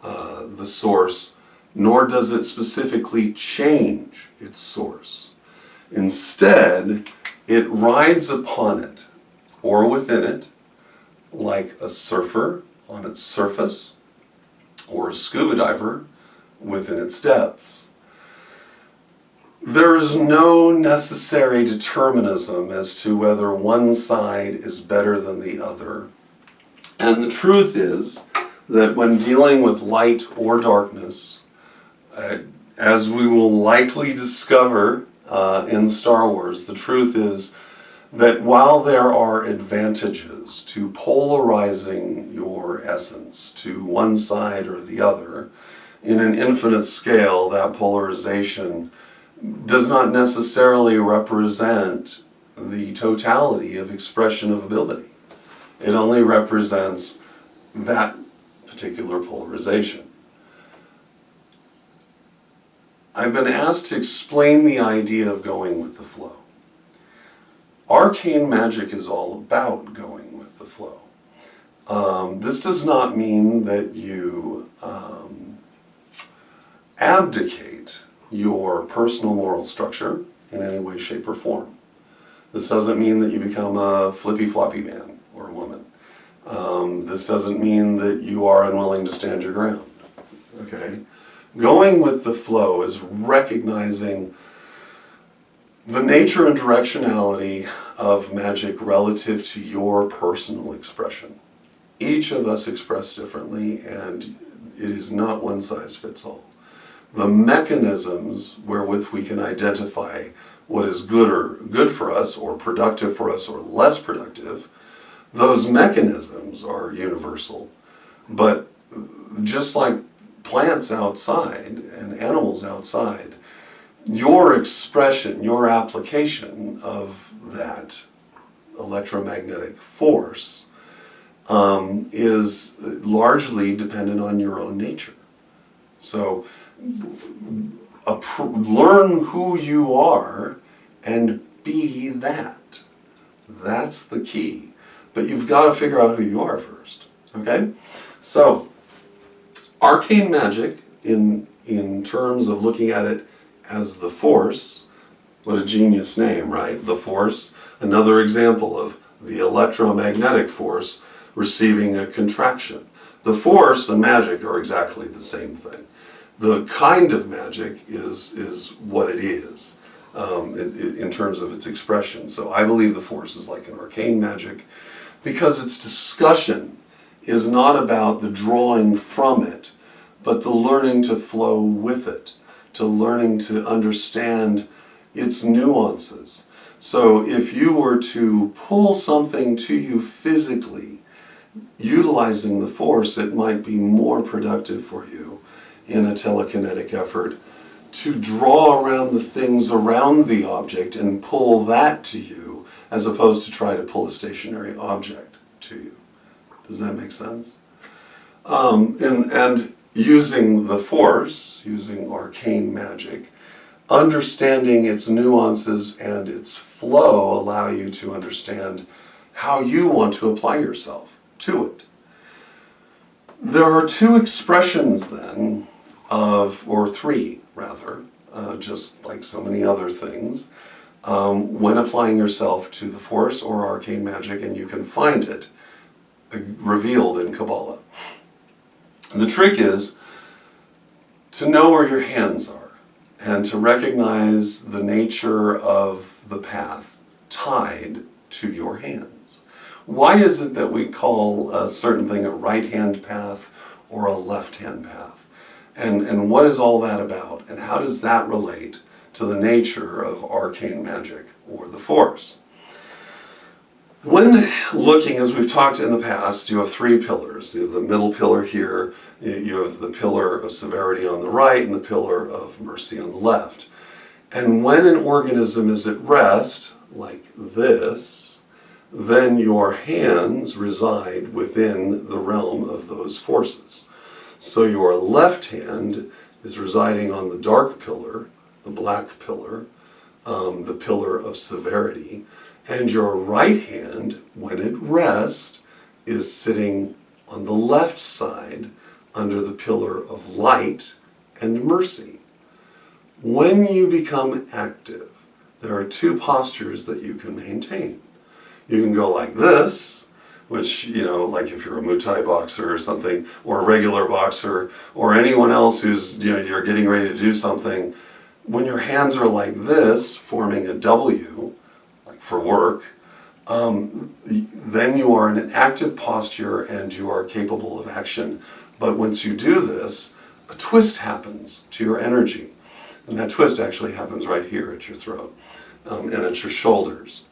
the source, nor does it specifically change its source. Instead, it rides upon it, or within it, like a surfer on its surface, or a scuba diver within its depths. There is no necessary determinism as to whether one side is better than the other. And the truth is that when dealing with light or darkness, as we will likely discover in Star Wars, the truth is that while there are advantages to polarizing your essence to one side or the other, in an infinite scale, that polarization does not necessarily represent the totality of expression of ability. It only represents that particular polarization. I've been asked to explain the idea of going with the flow. Arcane Magic is all about going with the flow. This does not mean that you abdicate your personal moral structure in any way, shape, or form. This doesn't mean that you become a flippy-floppy man or woman. This doesn't mean that you are unwilling to stand your ground. Okay? Going with the flow is recognizing the nature and directionality of magic relative to your personal expression. Each of us express differently, and it is not one size fits all. The mechanisms wherewith we can identify what is good for us, or productive for us, or less productive, those mechanisms are universal. But just like plants outside and animals outside, your expression, your application of that electromagnetic force is largely dependent on your own nature. So learn who you are and be that. That's the key. But you've got to figure out who you are first. Okay? So, Arcane Magic, in terms of looking at it as the Force, what a genius name, right? The Force, another example of the electromagnetic force receiving a contraction. The Force and magic are exactly the same thing. The kind of magic is what it is in terms of its expression. So I believe the Force is like an arcane magic because its discussion is not about the drawing from it, but the learning to flow with it, to learning to understand its nuances. So if you were to pull something to you physically, utilizing the Force, it might be more productive for you in a telekinetic effort to draw around the things around the object and pull that to you, as opposed to try to pull a stationary object to you. Does that make sense? And using the Force, using Arcane Magic, understanding its nuances and its flow allow you to understand how you want to apply yourself to it. There are two expressions then or three rather, just like so many other things, when applying yourself to the Force or Arcane Magic, and you can find it revealed in Kabbalah. And the trick is to know where your hands are and to recognize the nature of the path tied to your hands. Why is it that we call a certain thing a right-hand path or a left-hand path? And what is all that about? And how does that relate to the nature of Arcane Magic or the Force? When looking, as we've talked in the past, you have three pillars. You have the middle pillar here, you have the pillar of severity on the right, and the pillar of mercy on the left. And when an organism is at rest, like this, then your hands reside within the realm of those forces. So your left hand is residing on the dark pillar, the black pillar, the pillar of severity, and your right hand, when at rest, is sitting on the left side under the pillar of light and mercy. When you become active, there are two postures that you can maintain. You can go like this, which, like if you're a Muay Thai boxer or something, or a regular boxer, or anyone else who's, you're getting ready to do something. When your hands are like this, forming a W, like for work, then you are in an active posture and you are capable of action. But once you do this, a twist happens to your energy. And that twist actually happens right here at your throat and at your shoulders.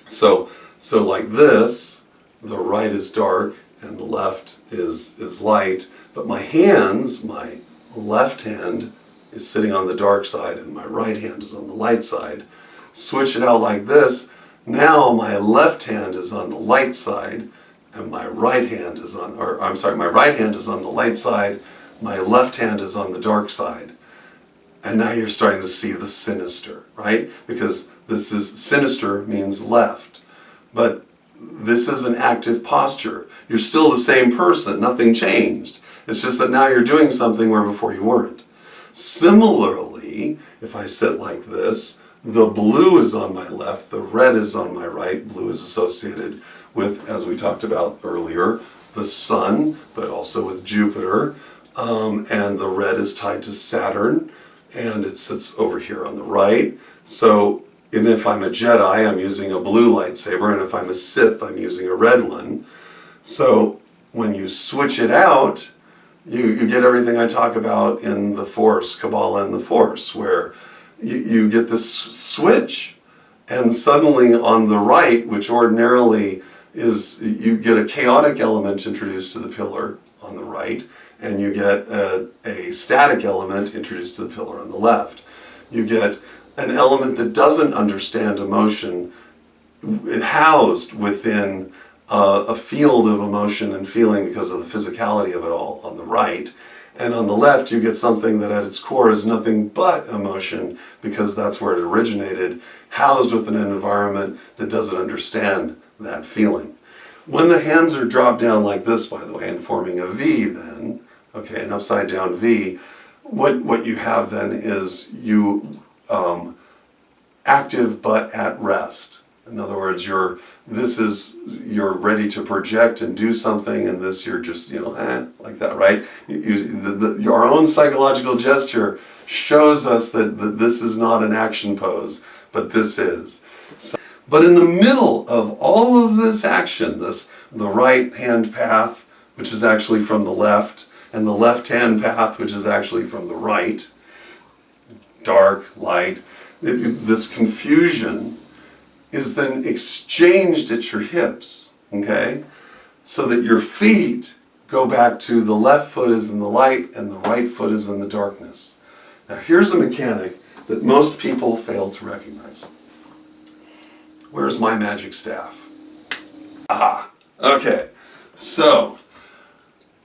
So like this, the right is dark and the left is light, but my hands, my left hand is sitting on the dark side and my right hand is on the light side. Switch it out like this. Now my left hand is on the light side and my right hand is on, my right hand is on the light side, my left hand is on the dark side. And now you're starting to see the sinister, right? Because this is, sinister means left. But this is an active posture. You're still the same person, nothing changed. It's just that now you're doing something where before you weren't. Similarly, if I sit like this, the blue is on my left, the red is on my right. Blue is associated with, as we talked about earlier, the sun, but also with Jupiter. And the red is tied to Saturn, and it sits over here on the right. So, and if I'm a Jedi, I'm using a blue lightsaber, and if I'm a Sith, I'm using a red one. So when you switch it out, you get everything I talk about in the Force, Kabbalah and the Force, where you get this switch, and suddenly on the right, which ordinarily is, you get a chaotic element introduced to the pillar on the right, and you get a static element introduced to the pillar on the left. You get an element that doesn't understand emotion housed within a field of emotion and feeling because of the physicality of it all on the right. And on the left, you get something that at its core is nothing but emotion because that's where it originated, housed within an environment that doesn't understand that feeling. When the hands are dropped down like this, by the way, and forming a V then, okay, an upside down V, what you have then is you active but at rest. In other words, you're ready to project and do something, and this you're just, like that, right? Your own psychological gesture shows us that this is not an action pose, but this is. But in the middle of all of this action, the right hand path, which is actually from the left, and the left hand path, which is actually from the right, dark, light, this confusion is then exchanged at your hips, okay? So that your feet go back to the left foot is in the light and the right foot is in the darkness. Now here's a mechanic that most people fail to recognize. Where's my magic staff? Aha. Okay. So,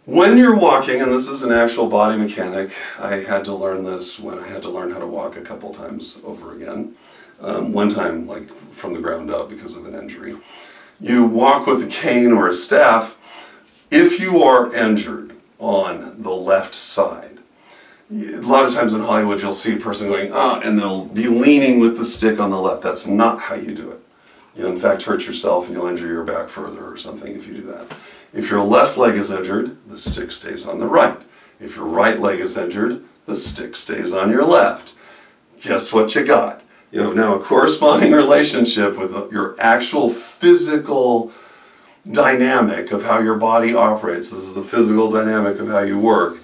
when you're walking, and this is an actual body mechanic, I had to learn this when I had to learn how to walk a couple times over again. One time, like from the ground up because of an injury. You walk with a cane or a staff if you are injured on the left side. A lot of times in Hollywood you'll see a person going, and they'll be leaning with the stick on the left. That's not how you do it. You'll in fact hurt yourself and you'll injure your back further or something if you do that. If your left leg is injured, the stick stays on the right. If your right leg is injured, the stick stays on your left. Guess what you got? You have now a corresponding relationship with your actual physical dynamic of how your body operates. This is the physical dynamic of how you work,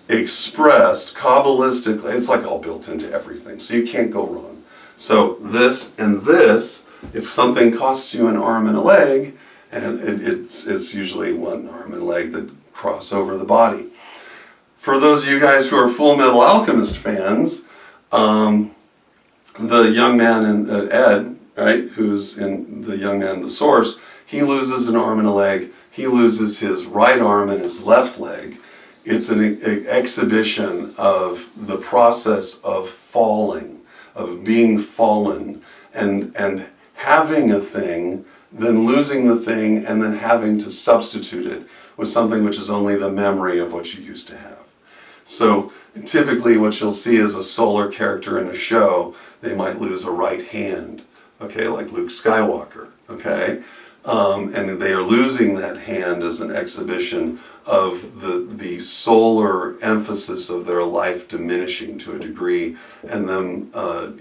expressed Kabbalistically. It's like all built into everything, so you can't go wrong. So this and this, if something costs you an arm and a leg, and it's usually one arm and leg that cross over the body. For those of you guys who are Full Metal Alchemist fans, the young man in Ed, right, who's in the young man in the source, he loses an arm and a leg. He loses his right arm and his left leg. It's an exhibition of the process of falling, of being fallen, and having a thing, then losing the thing, and then having to substitute it with something which is only the memory of what you used to have. So typically what you'll see is a solar character in a show, they might lose a right hand, okay, like Luke Skywalker, okay? And they are losing that hand as an exhibition of the solar emphasis of their life diminishing to a degree, and them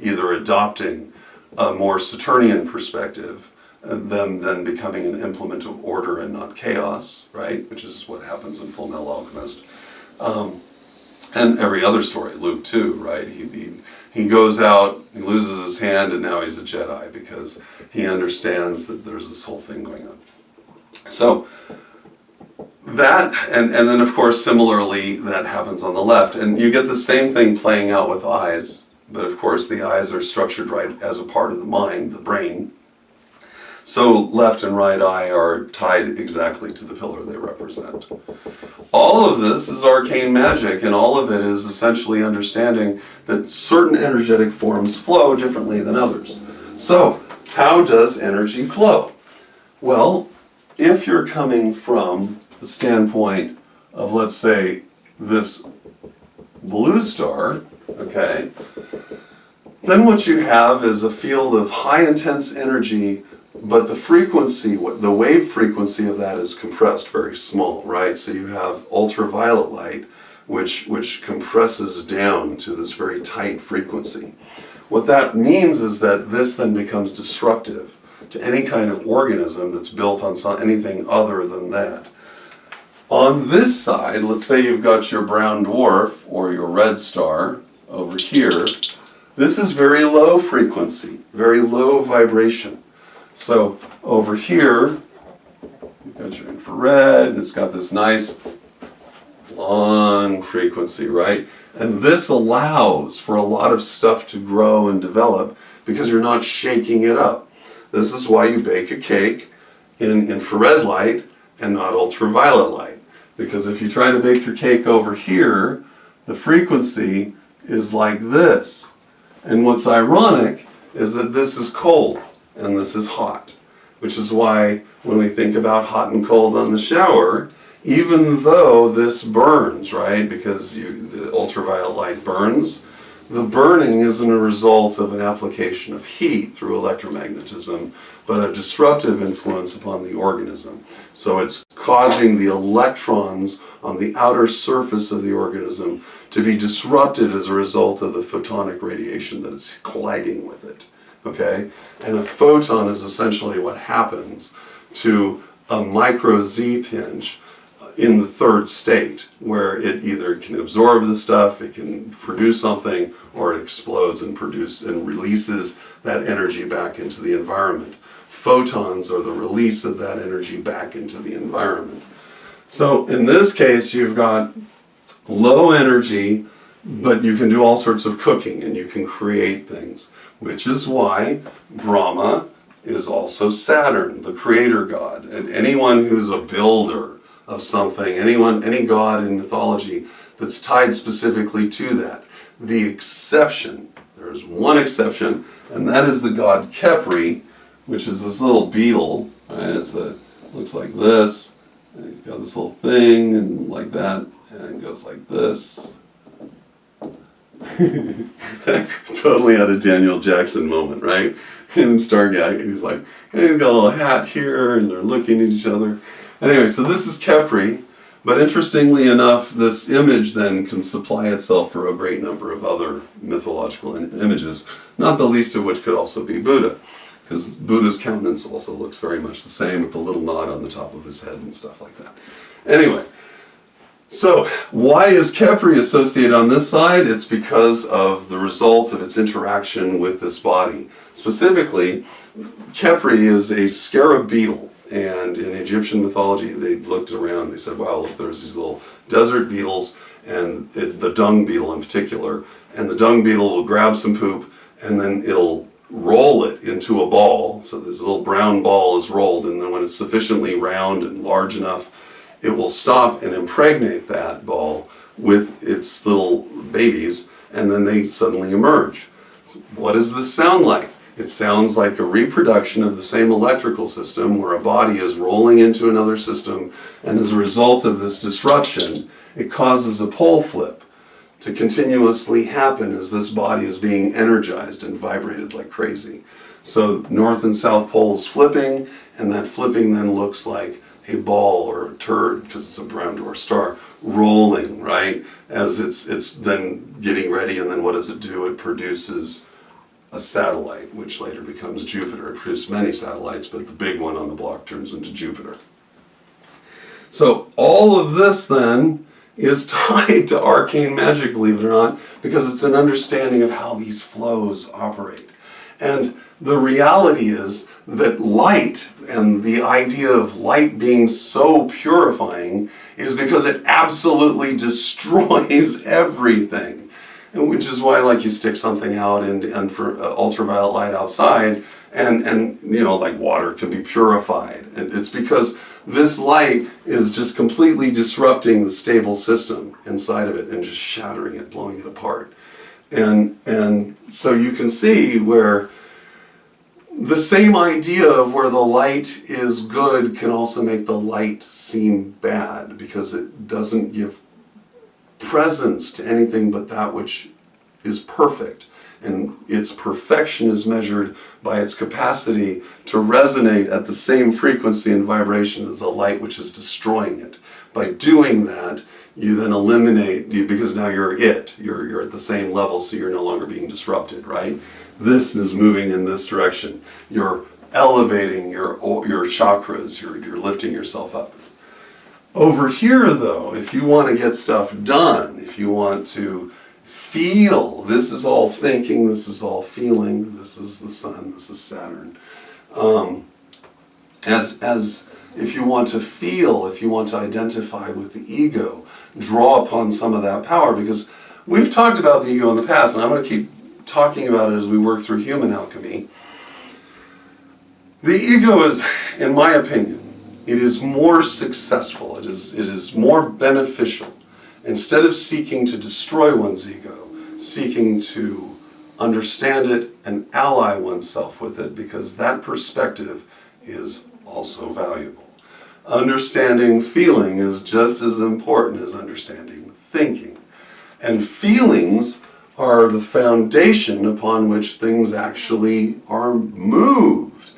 either adopting a more Saturnian perspective, them then becoming an implement of order and not chaos, right? Which is what happens in Full Metal Alchemist. And every other story, Luke too, right? He goes out, he loses his hand, and now he's a Jedi because he understands that there's this whole thing going on. So that, and then of course similarly that happens on the left, and you get the same thing playing out with eyes, but of course the eyes are structured right as a part of the mind, the brain. So left and right eye are tied exactly to the pillar they represent. All of this is arcane magic, and all of it is essentially understanding that certain energetic forms flow differently than others. So, how does energy flow? Well, if you're coming from the standpoint of, let's say, this blue star, okay, then what you have is a field of high intense energy, but the frequency, the wave frequency of that is compressed, very small, right? So you have ultraviolet light, which compresses down to this very tight frequency. What that means is that this then becomes destructive to any kind of organism that's built on anything other than that. On this side, let's say you've got your brown dwarf or your red star over here. This is very low frequency, very low vibration. So over here, you've got your infrared, and it's got this nice long frequency, right? And this allows for a lot of stuff to grow and develop because you're not shaking it up. This is why you bake a cake in infrared light and not ultraviolet light. Because if you try to bake your cake over here, the frequency is like this. And what's ironic is that this is cold and this is hot, which is why when we think about hot and cold on the shower, even though this burns, right, because the ultraviolet light burns, the burning isn't a result of an application of heat through electromagnetism, but a disruptive influence upon the organism. So it's causing the electrons on the outer surface of the organism to be disrupted as a result of the photonic radiation that it's colliding with it. Okay? And a photon is essentially what happens to a micro Z pinch in the third state, where it either can absorb the stuff, it can produce something, or it explodes and releases that energy back into the environment. Photons are the release of that energy back into the environment. So in this case, you've got low energy, but you can do all sorts of cooking and you can create things, which is why Brahma is also Saturn, the creator god. And anyone who's a builder of something, any god in mythology that's tied specifically to that. The exception, there's one exception, and that is the god Khepri, which is this little beetle. Right? Looks like this. And you've got this little thing, and like that, and it goes like this. Totally had a Daniel Jackson moment, right? In Stargate, he was like, hey, he's got a little hat here, and they're looking at each other. Anyway, so this is Khepri, but interestingly enough, this image then can supply itself for a great number of other mythological images, not the least of which could also be Buddha, because Buddha's countenance also looks very much the same with the little knot on the top of his head and stuff like that. Anyway, so why is Khepri associated on this side? It's because of the result of its interaction with this body. Specifically, Khepri is a scarab beetle, and in Egyptian mythology they looked around, they said, wow, look, there's these little desert beetles, and the dung beetle in particular, and the dung beetle will grab some poop, and then it'll roll it into a ball. So this little brown ball is rolled, and then when it's sufficiently round and large enough, it will stop and impregnate that ball with its little babies, and then they suddenly emerge. So what does this sound like? It sounds like a reproduction of the same electrical system where a body is rolling into another system, and as a result of this disruption, it causes a pole flip to continuously happen as this body is being energized and vibrated like crazy. So North and South poles flipping, and that flipping then looks like a ball or a turd, because it's a brown dwarf star, rolling, right? As it's then getting ready, and then what does it do? It produces a satellite, which later becomes Jupiter. It produced many satellites, but the big one on the block turns into Jupiter. So all of this then is tied to arcane magic, believe it or not, because it's an understanding of how these flows operate. And the reality is that light, and the idea of light being so purifying, is because it absolutely destroys everything. And which is why, like, you stick something out and for ultraviolet light outside, and like water can be purified. And it's because this light is just completely disrupting the stable system inside of it and just shattering it, blowing it apart. And so you can see where the same idea of where the light is good can also make the light seem bad, because it doesn't give presence to anything but that which is perfect. And its perfection is measured by its capacity to resonate at the same frequency and vibration as the light which is destroying it. By doing that, you then eliminate, because now you're at the same level, so you're no longer being disrupted, right? This is moving in this direction. You're elevating your chakras, you're lifting yourself up. Over here, though, if you want to get stuff done, if you want to feel, this is all thinking, this is all feeling, this is the sun, this is Saturn. As if you want to feel, if you want to identify with the ego, draw upon some of that power, because we've talked about the ego in the past, and I'm going to keep talking about it as we work through human alchemy. The ego is, in my opinion, it is more successful, it is more beneficial, instead of seeking to destroy one's ego, seeking to understand it and ally oneself with it, because that perspective is also valuable. Understanding feeling is just as important as understanding thinking. And feelings are the foundation upon which things actually are moved.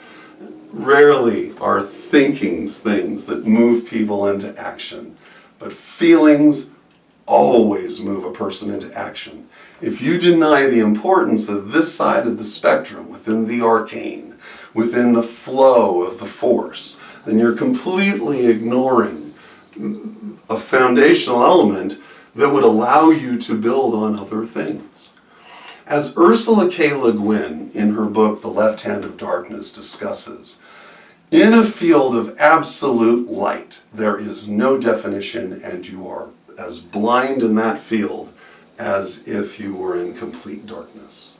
Rarely are thinkings things that move people into action, but feelings always move a person into action. If you deny the importance of this side of the spectrum within the arcane, within the flow of the force, then you're completely ignoring a foundational element that would allow you to build on other things. As Ursula K. Le Guin, in her book The Left Hand of Darkness, discusses, in a field of absolute light, there is no definition, and you are as blind in that field as if you were in complete darkness.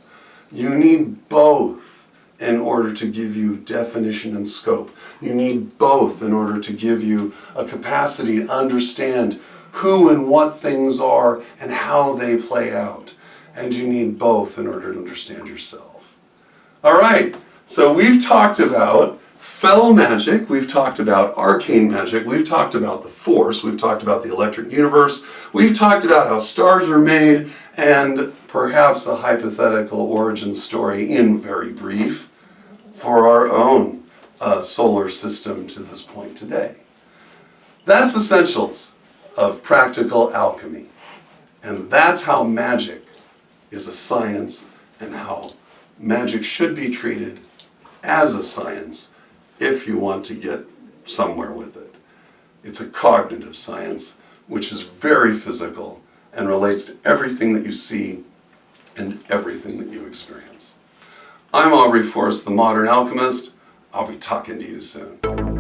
You need both in order to give you definition and scope. You need both in order to give you a capacity to understand who and what things are and how they play out. And you need both in order to understand yourself. All right, so we've talked about Fel Magic, we've talked about Arcane Magic, we've talked about the Force, we've talked about the electric universe, we've talked about how stars are made, and perhaps a hypothetical origin story in very brief for our own solar system to this point today. That's essentials of practical alchemy. And that's how magic is a science and how magic should be treated as a science if you want to get somewhere with it. It's a cognitive science, which is very physical and relates to everything that you see and everything that you experience. I'm Aubrey Forrest, the Modern Alchemist. I'll be talking to you soon.